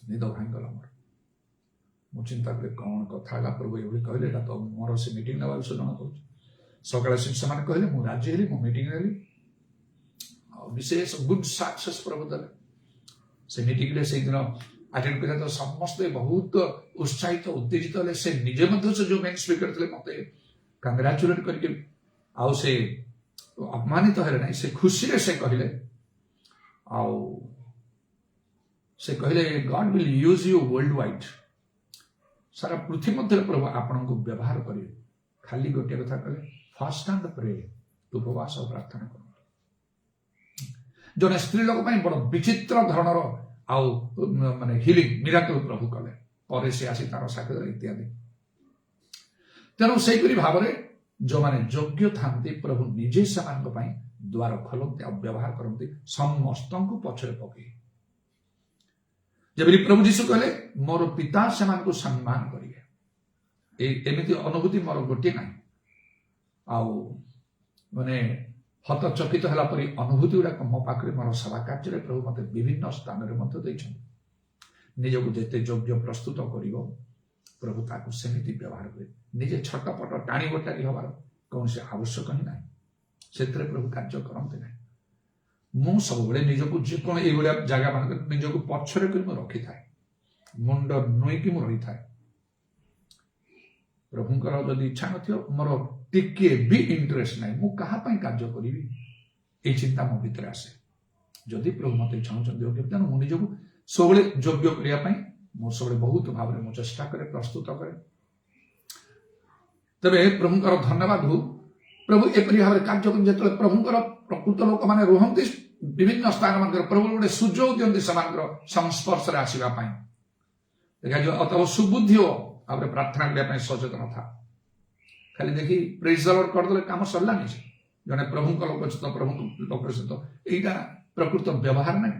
ନିଦ ଭାଙ୍ଗିଗଲା ମୋର। ମୁଁ ଚିନ୍ତା କଲି କଣ କଥା ହେଲା, ପ୍ରଭୁ ଏଭଳି କହିଲେ, ଏଇଟା ତ ମୋର ସେ ମିଟିଂ ନେବା ବିଷୟ ଜଣା କରୁଛି। ସକାଳେ ସେମାନେ କହିଲେ, ମୁଁ ରାଜି ହେଲି, ମୁଁ ମିଟିଂ ନେଲି, ଆଉ ବିଶେଷ ଗୁଡ୍ ସକ୍ସେସ୍ ପ୍ରଭୁ ଦେଲେ। ସେ ମିଟିଂରେ ସେଇଦିନ ଆଟେଣ୍ଡ କରିବା ତ ସମସ୍ତେ ବହୁତ ଉତ୍ସାହିତ ଉତ୍ତେଜିତ ହେଲେ। ସେ ନିଜେ ମଧ୍ୟ, ସେ ଯୋଉ ମେନ୍ ସ୍ପିକର ଥିଲେ, ମତେ କଂଗ୍ରାଚୁଲେଟ କରିକି, ଆଉ ସେ ଅପମାନିତ ହେଲେ ନାହିଁ, ସେ ଖୁସିରେ ସେ କହିଲେ, ଆଉ ସେ କହିଲେ, God will use you world wide, ସାରା ପୃଥିବୀ ମଧ୍ୟରେ ପ୍ରଭୁ ଆପଣଙ୍କୁ ବ୍ୟବହାର କରିବେ। ଖାଲି ଗୋଟିଏ କଥା କହିଲେ, ଫାଷ୍ଟ ଆଣ୍ଡ ପ୍ରେ, ଉପବାସ ଆଉ ପ୍ରାର୍ଥନା କରନ୍ତୁ। ଜଣେ ସ୍ତ୍ରୀ ଲୋକ ପାଇଁ ବଡ ବିଚିତ୍ର ଧରଣର ଆଉ ମାନେ ହିଲିଂ ମିରାକଲ ପ୍ରଭୁ କଲେ। ପରେ ସେ ଆସି ତାର ସାକ୍ଷୀ ଇତ୍ୟାଦି। ତେଣୁ ସେଇପରି ଭାବରେ ଯୋଉମାନେ ଯୋଗ୍ୟ ଥାନ୍ତି, ପ୍ରଭୁ ନିଜେ ସେମାନଙ୍କ ପାଇଁ ଦ୍ୱାର ଖୋଲନ୍ତି ଆଉ ବ୍ୟବହାର କରନ୍ତି, ସମସ୍ତଙ୍କୁ ପଛରେ ପକେଇ। ଯେପରି ପ୍ରଭୁ ଯୀଶୁ କହିଲେ, ମୋର ପିତା ସେମାନଙ୍କୁ ସମ୍ମାନ କରିବେ। ଏମିତି ଅନୁଭୂତି ମୋର ଗୋଟିଏ ନାହିଁ। ଆଉ ମାନେ ହତଚକିତ ହେଲା ପରି ଅନୁଭୂତି ଗୁଡାକ ମୋ ପାଖରେ, ମୋର ସେବା କାର୍ଯ୍ୟରେ ପ୍ରଭୁ ମତେ ବିଭିନ୍ନ ସ୍ଥାନରେ ମଧ୍ୟ ଦେଇଛନ୍ତି। ନିଜକୁ ଯେତେ ଯୋଗ୍ୟ ପ୍ରସ୍ତୁତ କରିବ, ପ୍ରଭୁ ତାକୁ ସେମିତି ବ୍ୟବହାର କରିବେ। ନିଜେ ଛଟପଟ ଟାଣି ଗୋଟାରି ହବାର କୌଣସି ଆବଶ୍ୟକ ହିଁ ନାହିଁ। ସେଥିରେ ପ୍ରଭୁ କାର୍ଯ୍ୟ କରନ୍ତି ନାହିଁ। ମୁଁ ସବୁବେଳେ ନିଜକୁ ଯେକୌଣସି ଏଇଭଳିଆ ଜାଗା ମାନଙ୍କରେ ନିଜକୁ ପଛରେ କରି ମୁଁ ରଖିଥାଏ। मुंड नुईकी मु रही थाए प्रभुंकर जदि इच्छा नथियो मोर टिके भी इंटरेस्ट नाही मु कहा पई कार्य करिवि ए चिंता मो भीतर आसे जदि प्रभु मते चाहउछन योग्य तेनु मु निजको सबले योग्य करिया पई मो सबले बहुत भावरे मो चेष्टा करे प्रस्तुत करे तबे प्रभुंकर धन्यवाद हो प्रभु एपरि भावरे कार्य कर जेतले प्रभुंकर प्रकृत लोक माने रोहंती विभिन्न स्थान मानकर प्रभु गोटे सुजोग दियंती समानकर संस्पर्श रे आसीबा पई देखा जो अतः सुबुद्धि हो आपरे प्रार्थना करने सचेतन था खाली देखी प्रेज द लॉर्ड कर दले काम सरला नहीं जने प्रभु को लोक सहित प्रभु लोक सहित एटा प्रकृत व्यवहार नहीं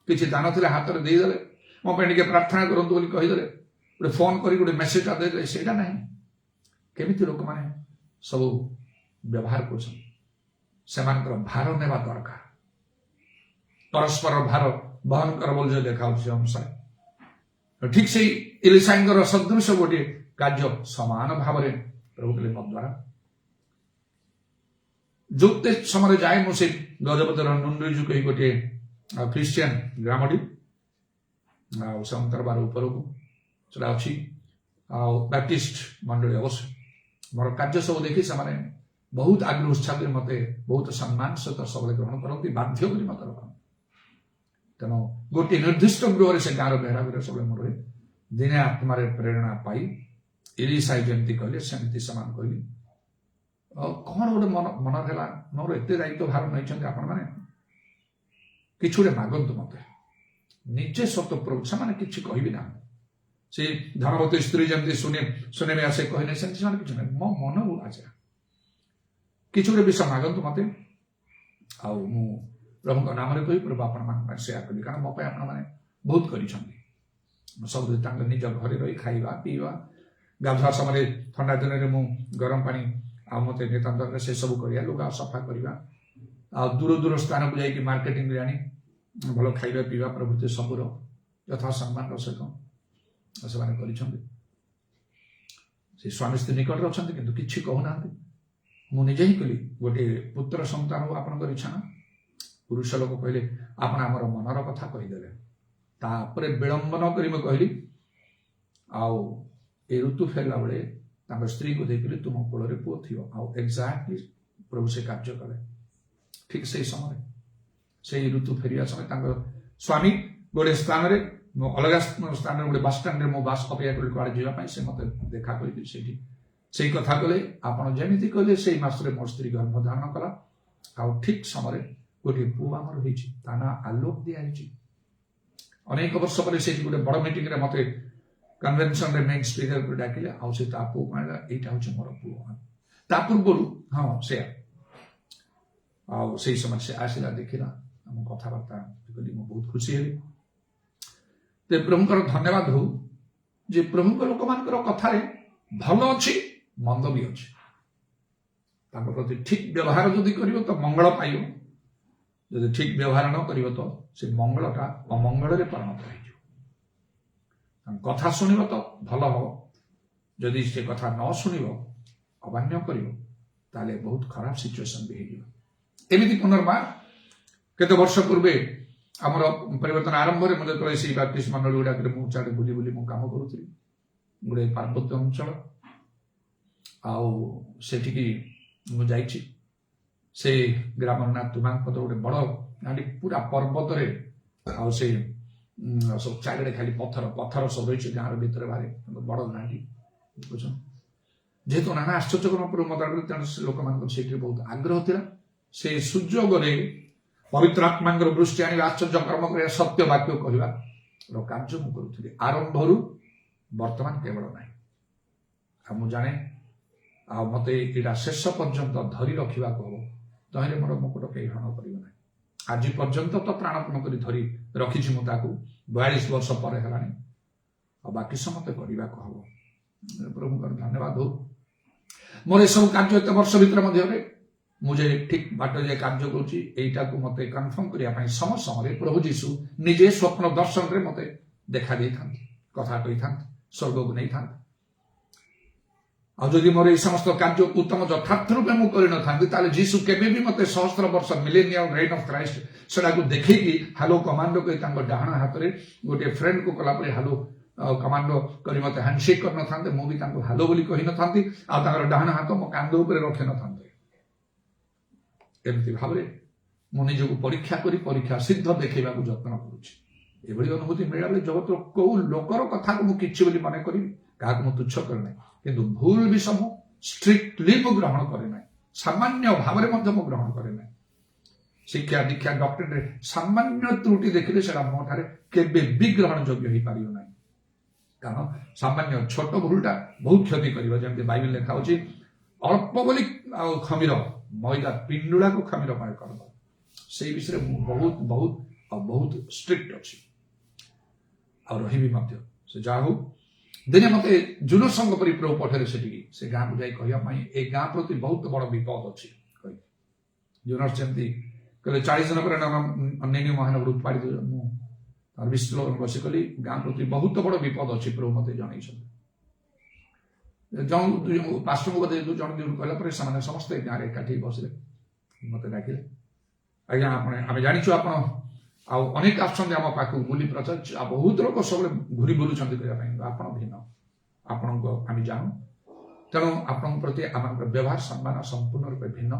किछि दान थिले हाथ रे दे दले मो पे निके प्रार्थना करंतु बोली कहि दले गोटे फोन करी गोटे मेसेज आ दे सेटा नहीं केमिति लोक माने सब व्यवहार करछन सेमानकर भार नेबा दरकार परस्पर भार बहन कर बोल जे देखाउ छै अनुसार ठीक से इलिसाइंगर सदृश गोटे कार्य समान भाव प्रभु कले द्वारा जोते समय जाए मुझे गजपतर नुंडुजु कही गोटे क्रिश्चियन ग्रामटी अंतरबार ऊपर को सेटा अच्छी बैप्टिस्ट मंडली अवश्य मोर कार्य सब देखी से बहुत आग्रह उत्साह मते बहुत सम्मान सहित सब ग्रहण करती बाध्य कर मत रखते तेणु गोटे निर्दिष्ट गृह से गाँव बेहरा सब मोर दिने आत्मार प्रेरणा पाई इलिसाई जमती कहले सेमती समान कहली कौन गोटे मन है मोर एत दायित्व भार नहीं आपण मैंने कि मागंतु मत निजे सत प्रभु से किसी कह ना से धनवती स्त्री जमती सुने में आसे कहने से कि मो मन को आज किसी गोटे विषय मागंतु मत मु प्रभु नाम कही प्रभु आपण सेया करी कारण मो आप बहुत कर सब निज घर रही खाइबा पीवा गाधुआ समय ठंडा दिन में मु गरम पानी आ मत नितांत से सब करिया लुगा सफा करवा आ दूर दूर स्थान को जाइए मार्केटिंग आनी भल खाइबा पीवा प्रभृति सबूर यथा सम्मान सहित से स्वामी स्त्री निकट अच्छा किंतु किसी कहूना मुझे ही कली गोटे पुत्र संतान आपंकर इच्छा ना पुरुष लोक कहले आपण आमर मनर कथा कहीदेले तापर विलंब न करी मैं कहली आउ ए ऋतु फेरला बेले स्त्री को देखिली तुम कोल पुओ थी एक्जाक्टली प्रभु से कार्य कले ठीक से समय से ऋतु फेरिया समय स्वामी गोटे स्थान रे अलग स्थान गोटे बस स्टाण्ड मो बास अपेक्षा करी कड़े जावाई से मत देखा से कथा कले आपड़ जमी कहले से मसरे मोर स्त्री गर्भधारण कला आउ ठीक समय गोटे पुओ आमर हो ना आलोक दिखाई अनेक वर्ष पर से गोटे बड़ मीटिंग रे मते कन्वेंशन रे मेन स्पीकर को डाकिले आउ से ता पुओ कहला एटा होछ मोर पुओ ता पूर्व हां से आउ से समय से आसिला देखिला हम कथा वार्ता कली मो बहुत खुशी हेली ते प्रभुकर धन्यवाद हो जे प्रभुकर लोक मानकर कथा रे भलो अछि मंद भी अछि ताको प्रति ठीक व्यवहार जदि करियो तो मंगल पाइयो जदि ठीक व्यवहार न करियो तो से मंगलटा अमंगल रे परिणत हो कथा सुनिब तो भल हो जदि से कथा न सुनिब अमान्य करियो ताले बहुत खराब सिचुएशन भी हो एमिति पुनर्बार केते वर्ष पूर्वे आमर परिवर्तन आरंभ रे मते तळे से बैप्टिस्ट मंडल गुडा के मु चाडे बुली बुली मु काम करूथि गुडे पार्वत्य अंचल आउ सेठी की मु जाइछि से ग्रामर ना तुमांग पद गोटे बड़ गांडी पूरा पर्वत रे आ से सब चारिड़े खाली पत्थर पत्थर सब रही गाँव भीतर बाहर बड़ गांडी बुझ जेहेतु नाना आश्चर्यकर मत तेणु लोक मान बहुत आग्रह था से सुजोग पवित्र आत्मा दृष्टि आने आश्चर्य कर्म कर सत्य वाक्य कहवा कार्य मुझे आरंभ वर्तमान केवल ना मु जाने आ मत यहाँ शेष पर्यंत धरी रखा हम तहले मोर मुकुट कई हरण कर आज पर्यंत तो प्राणपण कर धरी रखी 42 वर्ष पर है बाकी समस्त करने को हम प्रभु धन्यवाद हो मोर सब कार्य एत वर्ष भितर मुझे ठीक बाट जे कार्य करूँ मत कन्फर्म करने समय समय प्रभु जीशु निजे स्वप्न दर्शन रे मत देखा दे था कथा कही था स्वर्ग को नहीं था आदि मोर समस्त कार्य उत्तम यथार्थ रूपे मुझे कर जीशु केबे भी मत सहस्र वर्ष मिलेनियम रेन ऑफ क्राइस्ट सेटा को देखी हालो कमांडो कही डाण हाथ में गोटे फ्रेंड को कलापर हालो କମାଣ୍ଡୋ କରି ମତେ ହ୍ୟାଣ୍ଡସେକ୍ କରିନଥାନ୍ତେ, ମୁଁ ବି ତାଙ୍କୁ ହାଲୋ ବୋଲି କହିନଥାନ୍ତି, ଆଉ ତାଙ୍କର ଡାହାଣ ହାତ ମୋ କାନ୍ଧ ଉପରେ ରଖିନଥାନ୍ତେ। ଏମିତି ଭାବରେ ମୁଁ ନିଜକୁ ପରୀକ୍ଷା କରି ପରୀକ୍ଷା ସିଦ୍ଧ ଦେଖେଇବାକୁ ଯତ୍ନ କରୁଛି। ଏଭଳି ଅନୁଭୂତି ମିଳିଲା ବେଳେ ଜଗତର କୋଉ ଲୋକର କଥାକୁ ମୁଁ କିଛି ବୋଲି ମନେ କରିବି, କାହାକୁ ମୁଁ ତୁଚ୍ଛ କରେ ନାହିଁ, କିନ୍ତୁ ଭୁଲ ବିଷୟ ମୁଁ ଷ୍ଟ୍ରିକ୍ଟଲି ମୁଁ ଗ୍ରହଣ କରେ ନାହିଁ, ସାମାନ୍ୟ ଭାବରେ ମଧ୍ୟ ମୁଁ ଗ୍ରହଣ କରେ ନାହିଁ। ଶିକ୍ଷା ଦୀକ୍ଷା ଡକ୍ଟରେଟରେ ସାମାନ୍ୟ ତ୍ରୁଟି ଦେଖିଲେ ସେଟା ମୋ ଠାରେ କେବେ ବି ଗ୍ରହଣ ଯୋଗ୍ୟ ହେଇପାରିବ ନାହିଁ। କାରଣ ସାମାନ୍ୟ ଛୋଟ ଭୁଲଟା ବହୁତ କ୍ଷତି କରିବ। ଯେମିତି ବାଇବେଲ ଲେଖା ହଉଛି, ଅଳ୍ପ ବୋଲି ଆଉ ଖମିର ମଇଦା ପିଣ୍ଡୁଳାକୁ ଖମିରମୟ କରିବ। ସେଇ ବିଷୟରେ ମୁଁ ବହୁତ ଷ୍ଟ୍ରିକ୍ଟ ଅଛି, ଆଉ ରହିବି ମଧ୍ୟ। ସେ ଯାହା ହଉ ଦିନେ ମତେ ଜୁନସଙ୍କ ପରି ପ୍ରଭୁ ପଠେଇଲେ ସେଠିକି, ସେ ଗାଁକୁ ଯାଇ କହିବା ପାଇଁ ଏ ଗାଁ ପ୍ରତି ବହୁତ ବଡ ବିପଦ ଅଛି କହି। ଜୁନସ ଯେମିତି କହିଲେ 40 ଦିନ ପରେ ନେନି ମହାନଗର ଉତ୍ପାଡ଼ି ଦେଉ, ମୁଁ ତାର ବିଶ୍ଲେଷଣ ବସି କଲି ଗାଁ ପ୍ରତି ବହୁତ ବଡ ବିପଦ ଅଛି ପ୍ରଭୁ ମତେ ଜଣେଇଛନ୍ତି। ପାଷ୍ଟରଙ୍କୁ ବୋଧେ ଜଣେ କହିଲା ପରେ ସେମାନେ ସମସ୍ତେ ଗାଁରେ ଏକାଠି ବସିଲେ, ମତେ ଡାକିଲେ, ଆଜ୍ଞା ଆମେ ଜାଣିଛୁ ଆପଣ ଆଉ ଅନେକ ଆସୁଛନ୍ତି ଆମ ପାଖକୁ ବୁଲି ପ୍ରଚାର, ଆଉ ବହୁତ ଲୋକ ସବୁବେଳେ ଘୁରି ବୁଲୁଛନ୍ତି କରିବା ପାଇଁ, ଆପଣ ଭିନ୍ନ, ଆପଣଙ୍କ ଆମେ ଜାଣୁ, ତେଣୁ ଆପଣଙ୍କ ପ୍ରତି ଆମର ବ୍ୟବହାର ସମ୍ମାନ ସମ୍ପୂର୍ଣ୍ଣ ରୂପେ ଭିନ୍ନ।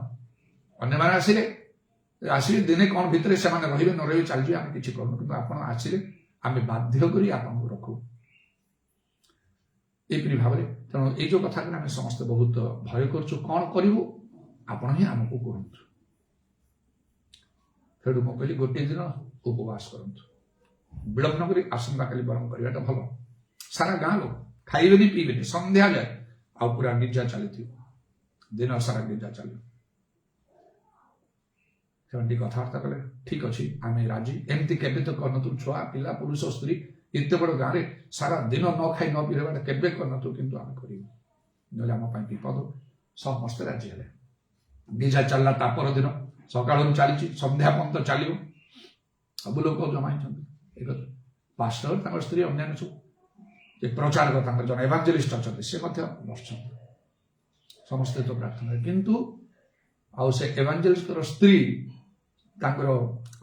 ଅନ୍ୟମାନେ ଆସିଲେ ଦିନେ କଣ ଭିତରେ ସେମାନେ ରହିବେ ନ ରହିବେ ଚାଲିଯିବେ, ଆମେ କିଛି କରୁନୁ, କିନ୍ତୁ ଆପଣ ଆସିଲେ ଆମେ ବାଧ୍ୟ କରି ଆପଣଙ୍କୁ ରଖୁ ଏପରି ଭାବରେ। ତେଣୁ ଏଇ ଯୋଉ କଥାକୁ ଆମେ ସମସ୍ତେ ବହୁତ ଭୟ କରୁଛୁ, କଣ କରିବୁ ଆପଣ ହିଁ ଆମକୁ କୁହନ୍ତୁ। ସେଠୁ ମୁଁ କହିଲି ଗୋଟିଏ ଦିନ ଉପବାସ କରନ୍ତୁ, ବିଳମ୍ବ କରି ଆସନ୍ତାକାଲି ବରଂ କରିବାଟା ଭଲ। ସାରା ଗାଁ ଲୋକ ଖାଇବେନି ପିଇବେନି, ସନ୍ଧ୍ୟା ଯାଏ ଆଉ ପୁରା ଗିର୍ଜା ଚାଲିଥିବ, ଦିନ ସାରା ଗିର୍ଜା ଚାଲିବ। ସେମାନେ ଟିକେ କଥାବାର୍ତ୍ତା କଲେ, ଠିକ ଅଛି ଆମେ ରାଜି, ଏମିତି କେବେ ତ କରିନଥିଲୁ, ଛୁଆ ପିଲା ପୁରୁଷ ସ୍ତ୍ରୀ ଏତେ ବଡ ଗାଁରେ ସାରା ଦିନ ନ ଖାଇ ନ ପିଇବାଟା କେବେ କରିନଥିଲୁ, କିନ୍ତୁ ଆମେ କରିବୁ, ନହେଲେ ଆମ ପାଇଁ ବିପଦ। ସମସ୍ତେ ରାଜି ହେଲେ। ଗିର୍ଜା ଚାଲିଲା ତା ପରଦିନ ସକାଳରୁ ଚାଲିଛି, ସନ୍ଧ୍ୟା ପର୍ଯ୍ୟନ୍ତ ଚାଲିବ, ସବୁ ଲୋକ ଜମା ହେଇଛନ୍ତି। ପାଷ୍ଟର ତାଙ୍କର ସ୍ତ୍ରୀ ଅନ୍ୟାନ୍ୟ ସବୁ ଯେ ପ୍ରଚାରକ ତାଙ୍କର ଜଣେ ଏଭାଞ୍ଜେଲିଷ୍ଟ ଅଛନ୍ତି, ସେ ମଧ୍ୟ ବସିଛନ୍ତି, ସମସ୍ତେ ତ ପ୍ରାର୍ଥନା। କିନ୍ତୁ ଆଉ ସେ ଏଭାଞ୍ଜେଲିଷ୍ଟର ସ୍ତ୍ରୀ ତାଙ୍କର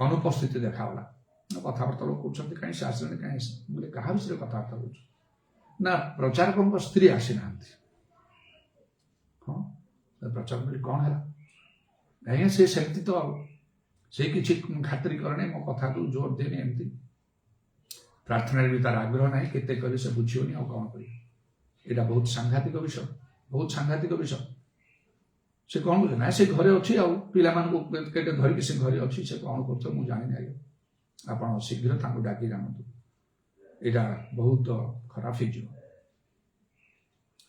ଅନୁପସ୍ଥିତି ଦେଖାଗଲା। କଥାବାର୍ତ୍ତା ଲୋକ କରୁଛନ୍ତି, କାହିଁ ସେ ଆସିଲେଣି, କାହିଁ ଆସିଲେ, ବୋଲେ କାହା ବିଷୟରେ କଥାବାର୍ତ୍ତା କରୁଛୁ ନା ପ୍ରଚାରକଙ୍କ ସ୍ତ୍ରୀ ଆସିନାହାନ୍ତି। ହଁ ପ୍ରଚାର କରି କଣ ହେଲା, ଆଜ୍ଞା ସେ ସେମିତି ତ ଆଉ ସେ କିଛି ଖାତିର କରେ ନାହିଁ, ମୋ କଥାକୁ ଜୋର ଦେନି, ଏମିତି ପ୍ରାର୍ଥନାରେ ବି ତାର ଆଗ୍ରହ ନାହିଁ, କେତେ କହିଲେ ସେ ବୁଝିବନି, ଆଉ କଣ କରିବ। ଏଇଟା ବହୁତ ସାଂଘାତିକ ବିଷୟ, ବହୁତ ସାଂଘାତିକ ବିଷୟ। ସେ କଣ କରୁଛି ନା ସେ ଘରେ ଅଛି, ଆଉ ପିଲାମାନଙ୍କୁ କେତେ ଧରିକି ସେ ଘରେ ଅଛି, ସେ କଣ କରୁଛ ମୁଁ ଜାଣିନି ଆଜ୍ଞା, ଆପଣ ଶୀଘ୍ର ତାଙ୍କୁ ଡାକି ଜାଣନ୍ତୁ, ଏଇଟା ବହୁତ ଖରାପ ହେଇଯିବ।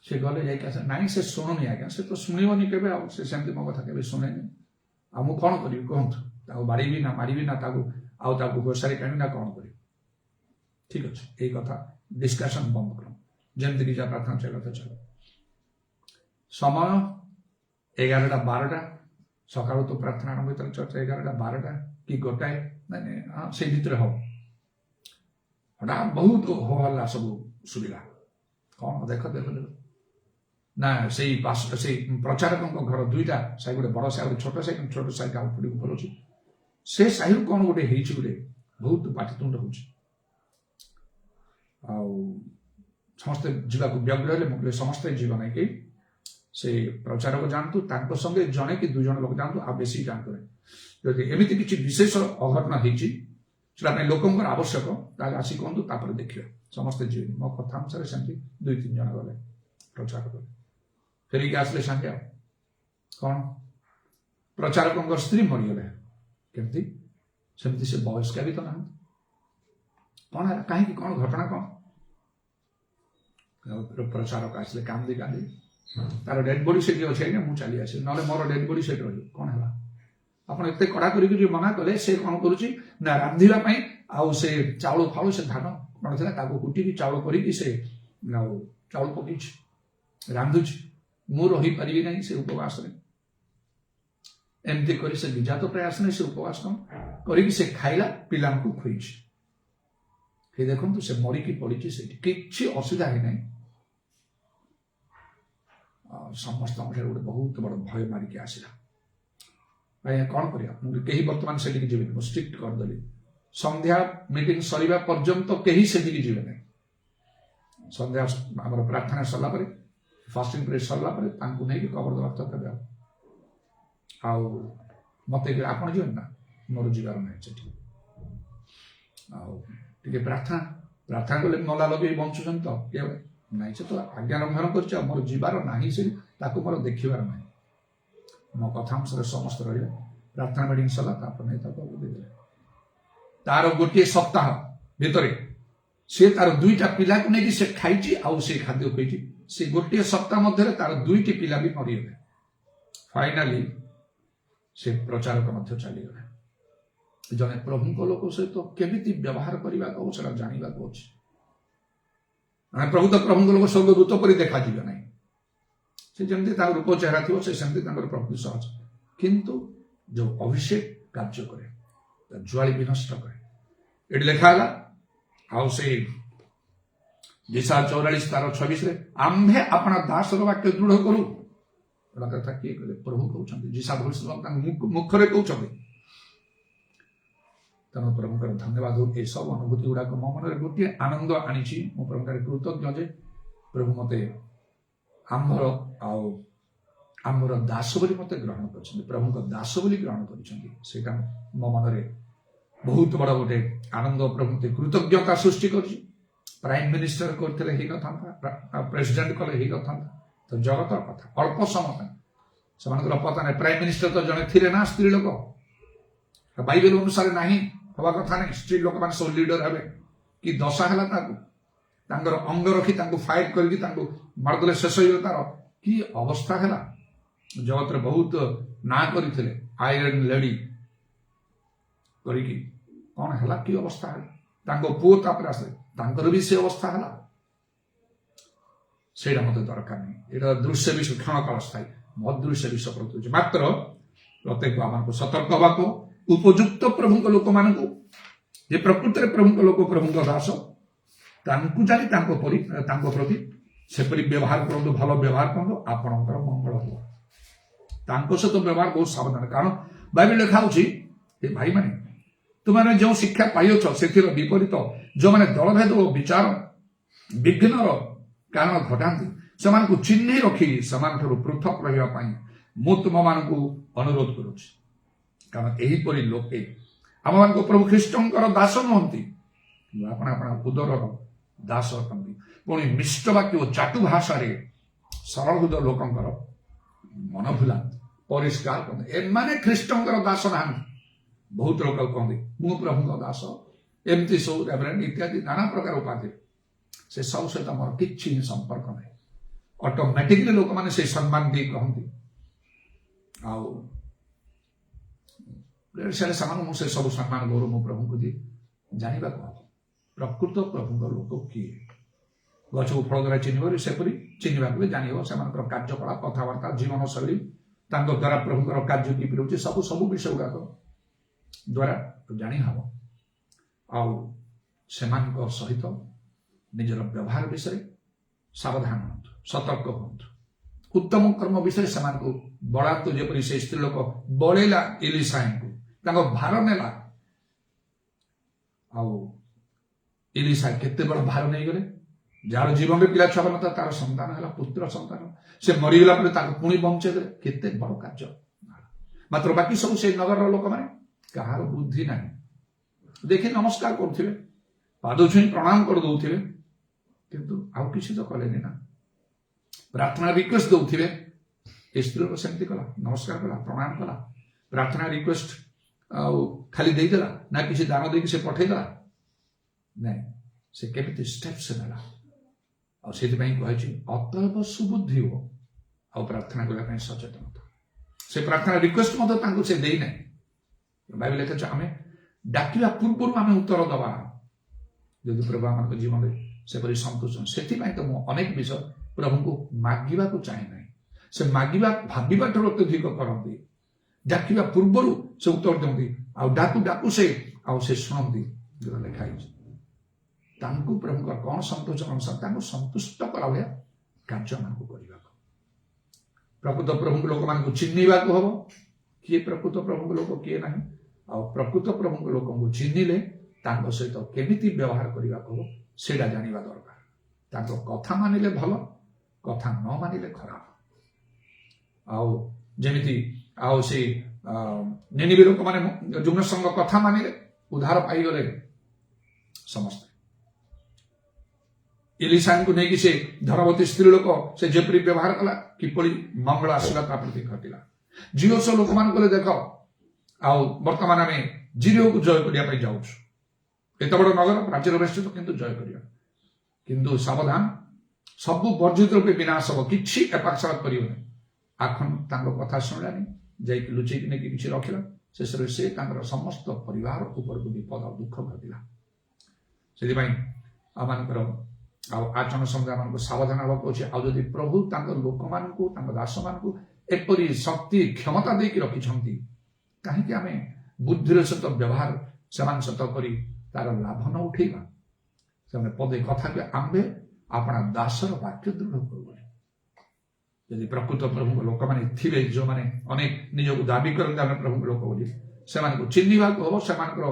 ସେ ଗଲେ ଯାଇକି ଆସ, ନାଇଁ ସେ ଶୁଣୁନି ଆଜ୍ଞା, ସେ ତ ଶୁଣିବନି କେବେ, ଆଉ ସେ ସେମିତି ମୋ କଥା କେବେ ଶୁଣେନି, ଆଉ ମୁଁ କଣ କରିବି କୁହନ୍ତୁ, ତାକୁ ବାଡ଼ିବି ନା ମାରିବି ନା ତାକୁ ଗୋସାରି କାଣିବି ନା କଣ କରିବି। ଠିକ ଅଛି, ଏଇ କଥା ଡିସ୍କସନ ବନ୍ଦ କର, ଯେମିତିକି ଯାହା ପ୍ରାର୍ଥନା ଚାଲ ଚାଲ। ସମୟ 11ଟା 12ଟା, ସକାଳୁ ତ ପ୍ରାର୍ଥନା ଆରମ୍ଭ ହେଇଥିଲା ଚର୍ଚ୍ଚା 11ଟା 12ଟା କି ଗୋଟାଏ, ମାନେ ସେଇ ଭିତରେ ହବ। ହଠାତ୍ ବହୁତ ହୋ ହଲ୍ଲା ସବୁ ଶୁଭିଲା, କଣ ଦେଖ ନା ସେଇ ପ୍ରଚାରକଙ୍କ ଘର ଦୁଇଟା ସାହି, ଗୋଟେ ବଡ ସାହି, ଗୋଟେ ଛୋଟ ସାହି, ଛୋଟ ସାହି ଗାଁ ଉପରକୁ ପଳଉଛି। ସେ ସାହିରୁ କଣ ଗୋଟେ ହେଇଛି, ଗୋଟେ ବହୁତ ପାଟିତୁଣ୍ଡ ହଉଛି, ଆଉ ସମସ୍ତେ ଯିବାକୁ ବ୍ୟଗ୍ର ହେଲେ। ମୁଁ କହିଲେ ସମସ୍ତେ ଯିବ ନାହିଁ, କେହି ସେ ପ୍ରଚାରକ ଯାଆନ୍ତୁ, ତାଙ୍କ ସଙ୍ଗେ ଜଣେ କି 2 ଜଣ ଲୋକ ଯାଆନ୍ତୁ, ଆଉ ବେଶୀ ଯାଆନ୍ତୁ ନାହିଁ। ଯଦି ଏମିତି କିଛି ବିଶେଷ ଅଘଟଣ ହେଇଛି ସେଟା ପାଇଁ ଲୋକଙ୍କର ଆବଶ୍ୟକ, ତାହେଲେ ଆସି କୁହନ୍ତୁ, ତାପରେ ଦେଖିବା। ସମସ୍ତେ ଯିବେନି, ମୋ କଥା ଅନୁସାରେ ସେମିତି 2-3 ଜଣ ଗଲେ ପ୍ରଚାରକ, ଫେରିକି ଆସିଲେ ସାଙ୍ଗେ। ଆଉ କଣ ପ୍ରଚାରକଙ୍କ ସ୍ତ୍ରୀ ମରିଗଲେ, କେମିତି ସେମିତି ସେ ବୟସ୍କା ବି ତ ନାହାନ୍ତି, କଣ ହେଲା କାହିଁକି, କଣ ଘଟଣା କଣ। ପ୍ରଚାରକ ଆସିଲେ କାନ୍ଦି କାନ୍ଦି, ତାର ଡେଡ୍ ବଡି ସେଠି ଅଛି ଆଜ୍ଞା, ମୁଁ ଚାଲି ଆସିବି, ନହେଲେ ମୋର ଡେଡ୍ ବଡି ସେଠି ରହିବ। କଣ ହେଲା, ଆପଣ ଏତେ କଡା କରିକି ଯୋଉ ମନା କଲେ, ସେ କଣ କରୁଛି ନା ରାନ୍ଧିବା ପାଇଁ, ଆଉ ସେ ଚାଉଳ ଫାଉଳ, ସେ ଧାନ କଣ ଥିଲା ତାକୁ କୁଟିକି ଚାଉଳ କରିକି ସେ ଆଉ ଚାଉଳ ପକେଇଛି, ରାନ୍ଧୁଛି। ମୁଁ ରହିପାରିବି ନାହିଁ ସେ ଉପବାସରେ, ଏମିତି କରି ସେ ଗିର୍ଜା ତ ପ୍ରାୟ ଆସିନି, ସେ ଉପବାସ କରିକି ସେ ଖାଇଲା, ପିଲାଙ୍କୁ ଖୁଇଛି। ଦେଖନ୍ତୁ ସେ ମରିକି ପଡିଛି ସେଠି, କିଛି ଅସୁବିଧା ହେଇନାହିଁ। ସମସ୍ତଙ୍କ ଠାରୁ ଗୋଟେ ବହୁତ ବଡ ଭୟ ମାରିକି ଆସିଲା। ଆଜ୍ଞା କଣ କରିବା, ମୁଁ କେହି ବର୍ତ୍ତମାନ ସେଠିକି ଯିବେନି, ମୁଁ ଷ୍ଟ୍ରିକ୍ଟ କରିଦେଲି, ସନ୍ଧ୍ୟା ମିଟିଂ ସରିବା ପର୍ଯ୍ୟନ୍ତ କେହି ସେଠିକି ଯିବେ ନାହିଁ। ସନ୍ଧ୍ୟା ଆମର ପ୍ରାର୍ଥନା ସରିଲା ପରେ ଫାଷ୍ଟିଂ ପିରିୟଡ଼ ସରିଲା ପରେ ତାଙ୍କୁ ନେଇକି କବର ଦେବାକୁ ଦେବେ ଆଉ ମତେ ଆପଣ ଯିବେନି ନା ମୋର ଯିବାର ନାହିଁ ସେଠି ଆଉ ଟିକେ ପ୍ରାର୍ଥନା କଲେ ନଲା ଲଗେଇ ବଞ୍ଚୁଛନ୍ତି ତ କେବେ ନାଇଁ ସେ ତ ଆଜ୍ଞା ଲଙ୍ଘନ କରିଛି ଆଉ ମୋର ଯିବାର ନାହିଁ ସେ ତାକୁ ମୋର ଦେଖିବାର ନାହିଁ ମୋ କଥା ଅନୁସାରେ ସମସ୍ତେ ରହିଲେ ପ୍ରାର୍ଥନା ମିଟିଂ ସରିଲା ତାପରେ ନେଇ ତାକୁ ଦେଇଦେଲେ ତାର ଗୋଟିଏ ସପ୍ତାହ ଭିତରେ ସେ ତାର 2ଟା ପିଲାକୁ ନେଇକି ସେ ଖାଇଛି ଆଉ ସେ ଖାଦ୍ୟ ଖାଇଛି ସେ ଗୋଟିଏ ସପ୍ତାହ ମଧ୍ୟରେ ତାର 2ଟି ପିଲା ବି ମରିଗଲେ ଫାଇନାଲି ସେ ପ୍ରଚାରକ ମଧ୍ୟ ଚାଲିଗଲେ ଜଣେ ପ୍ରଭୁଙ୍କ ଲୋକ ସହିତ କେମିତି ବ୍ୟବହାର କରିବାକୁ ହବ ସେଟା ଜାଣିବାକୁ ଅଛି ମାନେ ପ୍ରଭୁଙ୍କ ଲୋକ ସ୍ୱର୍ଗଦୂତ ପରି ଦେଖାଯିବେ ନାହିଁ ସେ ଯେମିତି ତାଙ୍କ ରୂପ ଚେହେରା ଥିବ ସେ ସେମିତି ତାଙ୍କର ପ୍ରକୃତି ସହଜ କିନ୍ତୁ ଯୋଉ ଅଭିଷେକ କାର୍ଯ୍ୟ କରେ ଜ୍ୱାଳି ବିନଷ୍ଟ କରେ ଏଠି ଲେଖା ହେଲା ଆଉ ସେ ଯେଶା 44:26 ଆମ୍ଭେ ଆପଣା ଦାସର ବାକ୍ୟ ଦୃଢ କରୁ ଏଟା କଥା କିଏ କହିଲେ ପ୍ରଭୁ କହୁଛନ୍ତି ଯେଶା ଭବିଷ୍ୟତ ତାଙ୍କ ମୁଖରେ କହୁଛନ୍ତି ତେଣୁ ପ୍ରଭୁଙ୍କର ଧନ୍ୟବାଦ ଏସବୁ ଅନୁଭୂତି ଗୁଡାକ ମୋ ମନରେ ଗୋଟିଏ ଆନନ୍ଦ ଆଣିଛି ମୁଁ ପ୍ରଭୁଙ୍କର କୃତଜ୍ଞ ଯେ ପ୍ରଭୁ ମତେ ଆମ୍ଭର ଦାସ ବୋଲି ମତେ ଗ୍ରହଣ କରିଛନ୍ତି ପ୍ରଭୁଙ୍କ ଦାସ ବୋଲି ଗ୍ରହଣ କରିଛନ୍ତି ସେଇଟା ମୋ ମନରେ ବହୁତ ବଡ ଗୋଟେ ଆନନ୍ଦ ପ୍ରଭୁ କୃତଜ୍ଞତା ସୃଷ୍ଟି କରୁଛି ପ୍ରାଇମ ମିନିଷ୍ଟର କରିଥିଲେ ହେଇନଥାନ୍ତା ପ୍ରେସିଡେଣ୍ଟ କଲେ ହେଇନଥାନ୍ତା ତ ଜଗତର କଥା ଅଳ୍ପ ସମୟ ପାଇଁ ସେମାନଙ୍କର ପତା ନାହିଁ ପ୍ରାଇମ ମିନିଷ୍ଟର ତ ଜଣେ ଥିଲେ ନା ସ୍ତ୍ରୀ ଲୋକ ବାଇବେଲ ଅନୁସାରେ ନାହିଁ ହବା କଥା ନାହିଁ ସ୍ତ୍ରୀ ଲୋକମାନେ ସବୁ ଲିଡର ହେବେ କି ଦଶା ହେଲା ତାଙ୍କର ଅଙ୍ଗ ରଖି ତାଙ୍କୁ ଫାଇଟ କରିକି ତାଙ୍କୁ ମାରିଦେଲେ ଶେଷ ହେଇଗଲେ ତାର କି ଅବସ୍ଥା ହେଲା ଜଗତରେ ବହୁତ ନାଁ କରିଥିଲେ ଆଇରନ୍ ଲେଡି କରିକି କଣ ହେଲା କି ଅବସ୍ଥା ହେଲା ତାଙ୍କ ପୁଅ ତାପରେ ଆସିଲେ ତାଙ୍କର ବି ସେ ଅବସ୍ଥା ହେଲା ସେଇଟା ମତେ ଦରକାର ନାହିଁ ଏଇଟା ଦୃଶ୍ୟ ବିଷୟ କ୍ଷଣକାଳ ସ୍ଥାୟୀ ଅଦୃଶ୍ୟ ବିଷୟ ପ୍ରତି ମାତ୍ର ପ୍ରତ୍ୟେକ ଆମକୁ ସତର୍କ ହେବାକୁ ଉପଯୁକ୍ତ ପ୍ରଭୁଙ୍କ ଲୋକମାନଙ୍କୁ ଯେ ପ୍ରକୃତରେ ପ୍ରଭୁଙ୍କ ଲୋକ ପ୍ରଭୁଙ୍କ ଦାସ ତାଙ୍କୁ ଜାଣି ତାଙ୍କ ପ୍ରତି ସେପରି ବ୍ୟବହାର କରନ୍ତୁ ଭଲ ବ୍ୟବହାର କରନ୍ତୁ ଆପଣଙ୍କର ମଙ୍ଗଳ ହବ ତାଙ୍କ ସହିତ ବ୍ୟବହାର ବହୁତ ସାବଧାନ କାରଣ ବାଇବେଲ ଲେଖା ହଉଛି ଏ ଭାଇମାନେ ତୁମେ ଯେଉଁ ଶିକ୍ଷା ପାଇଅଛ ସେଥିର ବିପରୀତ ଯେଉଁମାନେ ଦଳଭେଦ ଓ ବିଚାର ବିଘ୍ନର କାରଣ ଘଟାନ୍ତି ସେମାନଙ୍କୁ ଚିହ୍ନି ରଖି ସେମାନଙ୍କଠାରୁ ପୃଥକ ରହିବା ପାଇଁ ମୁଁ ତୁମମାନଙ୍କୁ ଅନୁରୋଧ କରୁଛି କାରଣ ଏହିପରି ଲୋକେ ଆମମାନଙ୍କ ପ୍ରଭୁ ଖ୍ରୀଷ୍ଟଙ୍କର ଦାସ ନୁହନ୍ତି ଆପଣ ଉଦରର ଦାସ ଅଟନ୍ତି ପୁଣି ମିଷ୍ଟ ବାକ୍ୟ ଓ ଚାଟୁ ଭାଷାରେ ସରଳ ହୃଦୟ ଲୋକଙ୍କର ମନ ଭୁଲାନ୍ତି ପରିଷ୍କାର କରନ୍ତି ଏମାନେ ଖ୍ରୀଷ୍ଟଙ୍କର ଦାସ ନାହାନ୍ତି ବହୁତ ଲୋକ କହନ୍ତି ମୁଁ ପ୍ରଭୁଙ୍କ ଦାସ ଏମିତି ସବୁ ରେଭରେଣ୍ଡ ଇତ୍ୟାଦି ନାନା ପ୍ରକାର ଉପାଧି ସେ ସବୁ ସହିତ ମୋର କିଛି ହିଁ ସମ୍ପର୍କ ନାହିଁ ଅଟୋମେଟିକଲି ଲୋକମାନେ ସେଇ ସମ୍ମାନ ଦେଇ କହନ୍ତି ଆଉ ସେମାନଙ୍କୁ ମୁଁ ସେ ସବୁ ସମ୍ମାନ ଗୌରବ ମୁଁ ପ୍ରଭୁଙ୍କୁ ଦିଏ ଜାଣିବାକୁ ହବ ପ୍ରକୃତ ପ୍ରଭୁଙ୍କ ଲୋକ କିଏ ଗଛକୁ ଫଳ ଦ୍ୱାରା ଚିହ୍ନିବ ସେପରି ଚିହ୍ନିବାକୁ ବି ଜାଣିବ ସେମାନଙ୍କର କାର୍ଯ୍ୟକଳାପ କଥାବାର୍ତ୍ତା ଜୀବନଶୈଳୀ ତାଙ୍କ ଦ୍ୱାରା ପ୍ରଭୁଙ୍କର କାର୍ଯ୍ୟ କିପରି ହେଉଛି ସବୁ ବିଷୟ ଗୁଡାକ ଦ୍ୱାରା ଜାଣି ହବ ଆଉ ସେମାନଙ୍କ ସହିତ ନିଜର ବ୍ୟବହାର ବିଷୟରେ ସାବଧାନ ହୁଅନ୍ତୁ ସତର୍କ ହୁଅନ୍ତୁ ଉତ୍ତମ କର୍ମ ବିଷୟରେ ସେମାନଙ୍କୁ ବଳାନ୍ତୁ ଯେପରି ସେ ସ୍ତ୍ରୀ ଲୋକ ବଳେଇଲା ଏଲିଶାଙ୍କୁ ତାଙ୍କ ଭାର ନେଲା ଆଉ ଏଲିଶା କେତେ ବଡ ଭାର ନେଇଗଲେ ଯାହାର ଜୀବନରେ ପିଲା ଛୁଆ ନଥିଲା ତାର ସନ୍ତାନ ହେଲା ପୁତ୍ର ସନ୍ତାନ ସେ ମରିଗଲା ପରେ ତାକୁ ପୁଣି ବଞ୍ଚେଇ ଦେଲେ କେତେ ବଡ କାର୍ଯ୍ୟ ମାତ୍ର ବାକି ସବୁ ସେଇ ନଗରର ଲୋକମାନେ କାହାର ବୁଦ୍ଧି ନାହିଁ ଦେଖି ନମସ୍କାର କରୁଥିବେ ପାଦ ଛୁଇଁ ପ୍ରଣାମ କରିଦଉଥିବେ କିନ୍ତୁ ଆଉ କିଛି ତ କଲେନି ନା ପ୍ରାର୍ଥନା ରିକ୍ୱେଷ୍ଟ ଦଉଥିବେ ଏ ସ୍ତ୍ରୀ ଲୋକ ସେମିତି କଲା ନମସ୍କାର କଲା ପ୍ରଣାମ କଲା ପ୍ରାର୍ଥନା ରିକ୍ୱେଷ୍ଟ ଆଉ ଖାଲି ଦେଇଦେଲା ନା କିଛି ଦାନ ଦେଇକି ସେ ପଠେଇଦେଲା ନାଇଁ ସେ କେମିତି ଷ୍ଟେପ୍ସ ନେଲା ଆଉ ସେଥିପାଇଁ କୁହାଯାଇଛି ଅତଏବ ସୁବୁଦ୍ଧି ହୁଅ ଆଉ ପ୍ରାର୍ଥନା କରିବା ପାଇଁ ସଚେତନତା ସେ ପ୍ରାର୍ଥନା ରିକ୍ୱେଷ୍ଟ ମଧ୍ୟ ତାଙ୍କୁ ସେ ଦେଇନାହିଁ ବାଇବେଲ ଲେଖାଛି ଆମେ ଡାକିବା ପୂର୍ବରୁ ଆମେ ଉତ୍ତର ଦେବା ଯଦି ପ୍ରଭୁ ଆମଙ୍କ ଜୀବନରେ ସେପରି ସନ୍ତୁଷ୍ଟ ସେଥିପାଇଁ ତ ମୁଁ ଅନେକ ବିଷୟ ପ୍ରଭୁଙ୍କୁ ମାଗିବାକୁ ଚାହେଁ ନାହିଁ ସେ ମାଗିବା ଭାବିବା ଠାରୁ ଅତ୍ୟଧିକ କରନ୍ତି ଡାକିବା ପୂର୍ବରୁ ସେ ଉତ୍ତର ଦିଅନ୍ତି ଆଉ ଡାକୁ ସେ ଶୁଣନ୍ତି ଲେଖା ହେଇଛି ତାଙ୍କୁ ପ୍ରଭୁଙ୍କର କଣ ସନ୍ତୋଷ ଅନୁସାର ତାଙ୍କୁ ସନ୍ତୁଷ୍ଟ କଲା ଭଳିଆ କାର୍ଯ୍ୟ ମାନଙ୍କୁ କରିବାକୁ ପ୍ରକୃତ ପ୍ରଭୁଙ୍କ ଲୋକମାନଙ୍କୁ ଚିହ୍ନିବାକୁ ହବ କିଏ ପ୍ରକୃତ ପ୍ରଭୁଙ୍କ ଲୋକ କିଏ ନାହିଁ ଆଉ ପ୍ରକୃତ ପ୍ରଭୁଙ୍କ ଲୋକଙ୍କୁ ଚିହ୍ନିଲେ ତାଙ୍କ ସହିତ କେମିତି ବ୍ୟବହାର କରିବାକୁ ହବ ସେଇଟା ଜାଣିବା ଦରକାର ତାଙ୍କ କଥା ମାନିଲେ ଭଲ, କଥା ନ ମାନିଲେ ଖରାପ। ଆଉ ଯେମିତି ଆଉ ସେ ନିନିବି ଲୋକମାନେ ଯୁଗ୍ନସଙ୍କ କଥା ମାନିଲେ ଉଦ୍ଧାର ପାଇଗଲେ ସମସ୍ତେ। ଇଲିଶାଙ୍କୁ ନେଇକି ସେ ଧନବତୀ ସ୍ତ୍ରୀ ଲୋକ ସେ ଯେପରି ବ୍ୟବହାର କଲା, କିପରି ମଙ୍ଗଳ ଆସିଲା ତା ପ୍ରତି ଘଟିଲା। ଜିଓସ ଲୋକମାନଙ୍କୁ କହିଲେ ଦେଖ, ଆଉ ବର୍ତ୍ତମାନ ଆମେ ଜିରିଓକୁ ଜୟ କରିବା ପାଇଁ ଯାଉଛୁ। ଏତେ ବଡ ନଗର, ପ୍ରାଚୀର ବେଷ୍ଟିତ, କିନ୍ତୁ ଜୟ କରିବା। କିନ୍ତୁ ସାବଧାନ, ସବୁ ବର୍ଜିତ ରୂପେ ବିନାଶ ହବ, କିଛି ଏପାଖ କରିବନି। ଆଖନ ତାଙ୍କ କଥା ଶୁଣିଲାନି, ଯାଇକି ଲୁଚେଇକି ନେଇକି କିଛି ରଖିଲା। ଶେଷରେ ସେ ତାଙ୍କର ସମସ୍ତ ପରିବାର ଉପରକୁ ବିପଦ ଆଉ ଦୁଃଖ ଘଟିଲା। ସେଥିପାଇଁ ଆମମାନଙ୍କର ଆଉ ଆଚରଣ ସମୟରେ ଆମମାନଙ୍କୁ ସାବଧାନ ହେବାକୁ ଅଛି। ଆଉ ଯଦି ପ୍ରଭୁ ତାଙ୍କ ଲୋକମାନଙ୍କୁ, ତାଙ୍କ ଦାସମାନଙ୍କୁ ଏପରି ଶକ୍ତି କ୍ଷମତା ଦେଇକି ରଖିଛନ୍ତି, କାହିଁକି ଆମେ ବୁଦ୍ଧିର ସହିତ ବ୍ୟବହାର ସେମାନେ ସହିତ କରି ତାର ଲାଭ ନ ଉଠେଇବା? ସେମାନେ ପଦେ କଥାକୁ ଆମ୍ଭେ ଆପଣା ଦାସର ବାକ୍ୟ ଦୃଢ କରିବେ। ଯଦି ପ୍ରକୃତ ପ୍ରଭୁଙ୍କ ଲୋକମାନେ ଥିବେ, ଯେଉଁମାନେ ଅନେକ ନିଜକୁ ଦାବି କରନ୍ତି ଆମେ ପ୍ରଭୁଙ୍କ ଲୋକ ବୋଲି, ସେମାନଙ୍କୁ ଚିହ୍ନିବାକୁ ହବ। ସେମାନଙ୍କର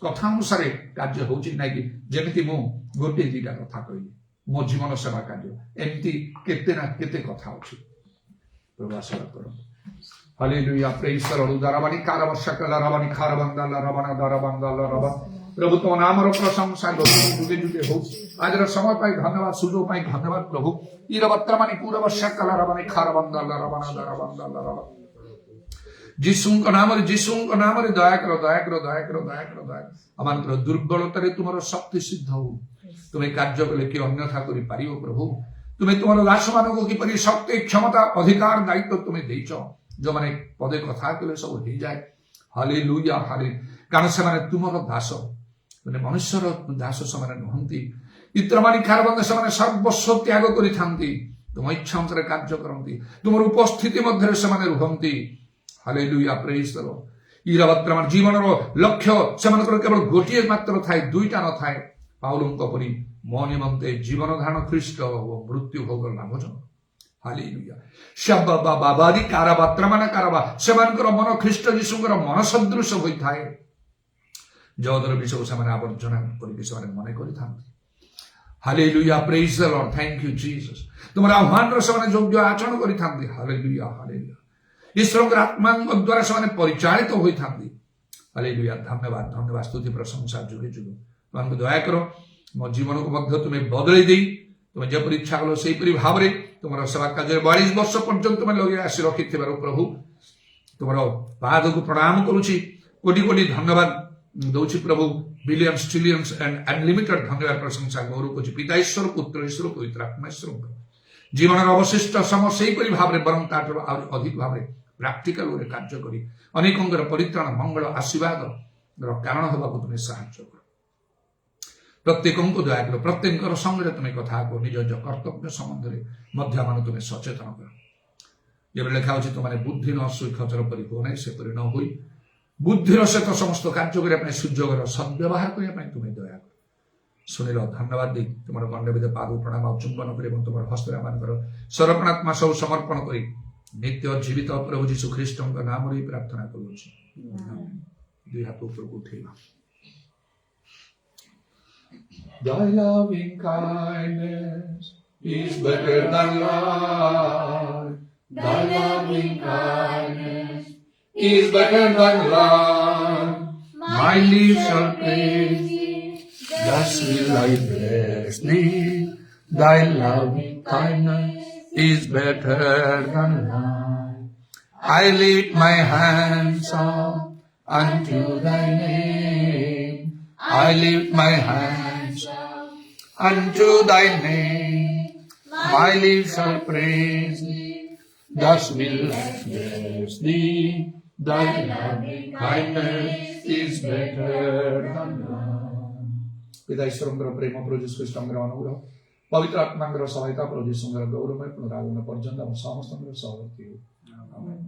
କଥା ଅନୁସାରେ କାର୍ଯ୍ୟ ହଉଛି ନାଇଁ କି? ଯେମିତି ମୁଁ ଗୋଟିଏ ଦିଟା କଥା କହିଲି, ମୋ ଜୀବନ ସେବା କାର୍ଯ୍ୟ, ଏମିତି କେତେ ନା କେତେ କଥା ଅଛି। ପ୍ରଭୁ ଆଶୀର୍ବାଦ କରନ୍ତୁ। Hallelujah, praise the Lord. ଦରବାନି କାରବର୍ଷକଲା Rabbani ଖାରବନ୍ଦାଲ ରବାନା ଦରବନ୍ଦାଲ ରବା। ପ୍ରଭୁ ତମ ନାମର ପ୍ରଶଂସା ଯୁଗେ ଯୁଗେ ହଉ। ଆଜିର ସମୟ ପାଇଁ ଧନ୍ୟବାଦ, ସୁଯୋଗ ପାଇଁ ଧନ୍ୟବାଦ ପ୍ରଭୁ। ଇରବତ୍ରମାନି ପୁରବର୍ଷକଲା ରବାନି ଖାରବନ୍ଦାଲ ରବାନା ଦରବନ୍ଦାଲ ରବା। ଯୀଶୁଙ୍କ ନାମରେ ଦୟା କର, ଦୟା କର, ଦୟା କର, ଦୟା କର, ଦୟା କର। ଆମମାନଙ୍କର ଦୁର୍ବଳତାରେ ତୁମର ଶକ୍ତି ସିଦ୍ଧ ହଉ। ତୁମେ କାର୍ଯ୍ୟ କଲେ କି ଅନ୍ୟଥା କରିପାରିବ ପ୍ରଭୁ। ତୁମେ ତୁମର ଦାସମାନଙ୍କୁ କିପରି ଶକ୍ତି, କ୍ଷମତା, ଅଧିକାର, ଦାୟିତ୍ୱ ତୁମେ ଦେଇଛ, ଯୋଉମାନେ ପଦେ କଥା କଲେ ସବୁ ହେଇଯାଏ। ହାଲେଲୁୟା, ହାଲେ। କାରଣ ସେମାନେ ତୁମର ଦାସ, ମାନେ ମନୁଷ୍ୟର ଦାସ ସେମାନେ ନୁହନ୍ତି। ଇତ୍ରମାନି ଖାରବନ୍ଦ ସେମାନେ ସର୍ବସ୍ୱ ତ୍ୟାଗ କରିଥାନ୍ତି, ତୁମ ଇଚ୍ଛା ଅନୁସାରେ କାର୍ଯ୍ୟ କରନ୍ତି, ତୁମର ଉପସ୍ଥିତି ମଧ୍ୟରେ ସେମାନେ ରୁହନ୍ତି। Hallelujah, praise the Lord. ଇରାବତ୍ରମାନ ଜୀବନର ଲକ୍ଷ୍ୟ ସେମାନଙ୍କର କେବଳ ଗୋଟିଏ ମାତ୍ର ଥାଏ, ଦୁଇଟା ନଥାଏ। ପାଉଲଙ୍କ ପରି ମୋ ନିମନ୍ତେ ଜୀବନ ଧାରଣ ଖ୍ରୀଷ୍ଟ ଓ ମୃତ୍ୟୁ ଭୋଗ ଲାଭଜନକ। ହାଲେଲୁୟା। ବାବାଦି କାରାବାତ୍ରମାନ କାରାବା, ସେମାନଙ୍କର ମନ ଖ୍ରୀଷ୍ଟ ଯୀଶୁଙ୍କର ମନ ସଦୃଶ ହୋଇଥାଏ। ଜଗତର ବିଷୟକୁ ସେମାନେ ଆବର୍ଜନା କରିକି ସେମାନେ ମନେ କରିଥାନ୍ତି। Hallelujah, praise the Lord. Thank you Jesus. ତୁମର ଆହ୍ୱାନର ସେମାନେ ଯୋଗ୍ୟ ଆଚରଣ କରିଥାନ୍ତି। Hallelujah, hallelujah. ଈଶ୍ୱରଙ୍କର ଆତ୍ମାଙ୍କ ଦ୍ୱାରା ସେମାନେ ପରିଚାଳିତ ହୋଇଥାନ୍ତି। ହାଲେଲୁୟା, ଧନ୍ୟବାଦ, ଧନ୍ୟବାଦ, ସ୍ତୁତି ପ୍ରଶଂସା ଯୁଗେ ଯୁଗ। ତୁମକୁ ଦୟା କର, ମୋ ଜୀବନକୁ ମଧ୍ୟ ତୁମେ ବଦଳେଇ ଦେଇ ତୁମେ ଯେପରି ଇଚ୍ଛା କଲ ସେହିପରି ଭାବରେ ତୁମର ସେବା କାର୍ଯ୍ୟରେ 42 ବର୍ଷ ପର୍ଯ୍ୟନ୍ତ ତୁମେ ଲଗେଇ ଆସି ରଖିଥିବାରୁ ପ୍ରଭୁ ତୁମର ପାଦକୁ ପ୍ରଣାମ କରୁଛି। କୋଟି କୋଟି ଧନ୍ୟବାଦ ଦଉଛି ପ୍ରଭୁ। ବିଲିୟନ୍ସ ଟ୍ରିଲିୟନ୍ସ ଆଣ୍ଡ ଅନଲିମିଟେଡ ଧନ୍ୟବାଦ ପ୍ରଶଂସା ଗୌରବ କରୁଛି ପିତା ଈଶ୍ୱର, ପୁତ୍ର ଈଶ୍ୱର, ପବିତ୍ର ଆତ୍ମା ଈଶ୍ୱରଙ୍କ ଜୀବନର ଅବଶିଷ୍ଟ ସମୟ ସେହିପରି ଭାବରେ ବରଂ ତାଠାରୁ ଆହୁରି ଅଧିକ ଭାବରେ ପ୍ରାକ୍ଟିକାଲ ଭାବରେ କାର୍ଯ୍ୟ କରି ଅନେକଙ୍କର ପରିତ୍ରାଣ, ମଙ୍ଗଳ, ଆଶୀର୍ବାଦର କାରଣ ହେବାକୁ ତୁମେ ସାହାଯ୍ୟ କର। ପ୍ରତ୍ୟେକଙ୍କୁ ଦୟା କର, ପ୍ରତ୍ୟେକଙ୍କର ସଙ୍ଗରେ ତୁମେ କଥା କର, ନିଜ ନିଜ କର୍ତ୍ତବ୍ୟ ସମ୍ବନ୍ଧରେ ମଧ୍ୟ ଆମକୁ ତୁମେ ସଚେତନ କର। ଯେବେ ଲେଖା ହେଉଛି ତୁମେ ବୁଦ୍ଧି ନ ଶୋଇ ଖଚର ପରି ହୁଅ ନାହିଁ, ସେପରି ନ ହୋଇ ବୁଦ୍ଧିର ସହିତ ସମସ୍ତ କାର୍ଯ୍ୟ କରିବା ପାଇଁ ସୁଯୋଗର ସଦ୍ବ୍ୟବହାର କରିବା ପାଇଁ ତୁମେ ଦୟା କର। ଶୁଣିଲ, ଧନ୍ୟବାଦ ଦେଇ ତୁମର ଗଣ୍ଡବିଧ ପାଦ ପ୍ରଣାମ ଆଉ ଚୁମ୍ବନ କରି ଏବଂ ତୁମର ହସ୍ତରେ ଆମମାନଙ୍କର ସମର୍ପଣାତ୍ମା ସବୁ ସମର୍ପଣ କରି ନିତ୍ୟ ଜୀବିତ ପ୍ରଭୁ ଯୀଶୁ ଖ୍ରୀଷ୍ଟଙ୍କ ନାମରେ ପ୍ରାର୍ଥନା କରୁଛି। ଦୁଇ ହାତ ଉପରକୁ ଉଠେଇବା। Thy loving kindness is better than life. Thy loving kindness is better than life. My lips shall praise thee, thus will I bless thee. Thy loving kindness is better than life. I lift my hands up unto thy name. I lift my hands up unto thy name. My lips shall praise thee, thus will I bless thee. Thy loving kindness is better than life. पिता ईश्वरଙ୍କର ପ୍ରେମ, ପ୍ରଭୁ ଯୀଶୁ ଖ୍ରୀଷ୍ଟଙ୍କର ଅନୁଗ୍ରହ, ପବିତ୍ର ଆତ୍ମାଙ୍କର ସହାୟତା, ପ୍ରଭୁ ଯୀଶୁଙ୍କର ଗୌରବମୟ ପୁନରାଗମନ ପର୍ଯ୍ୟନ୍ତ ଆମ ସମସ୍ତଙ୍କର ସହବର୍ତ୍ତୀ ହେଉ। ଆମେନ୍।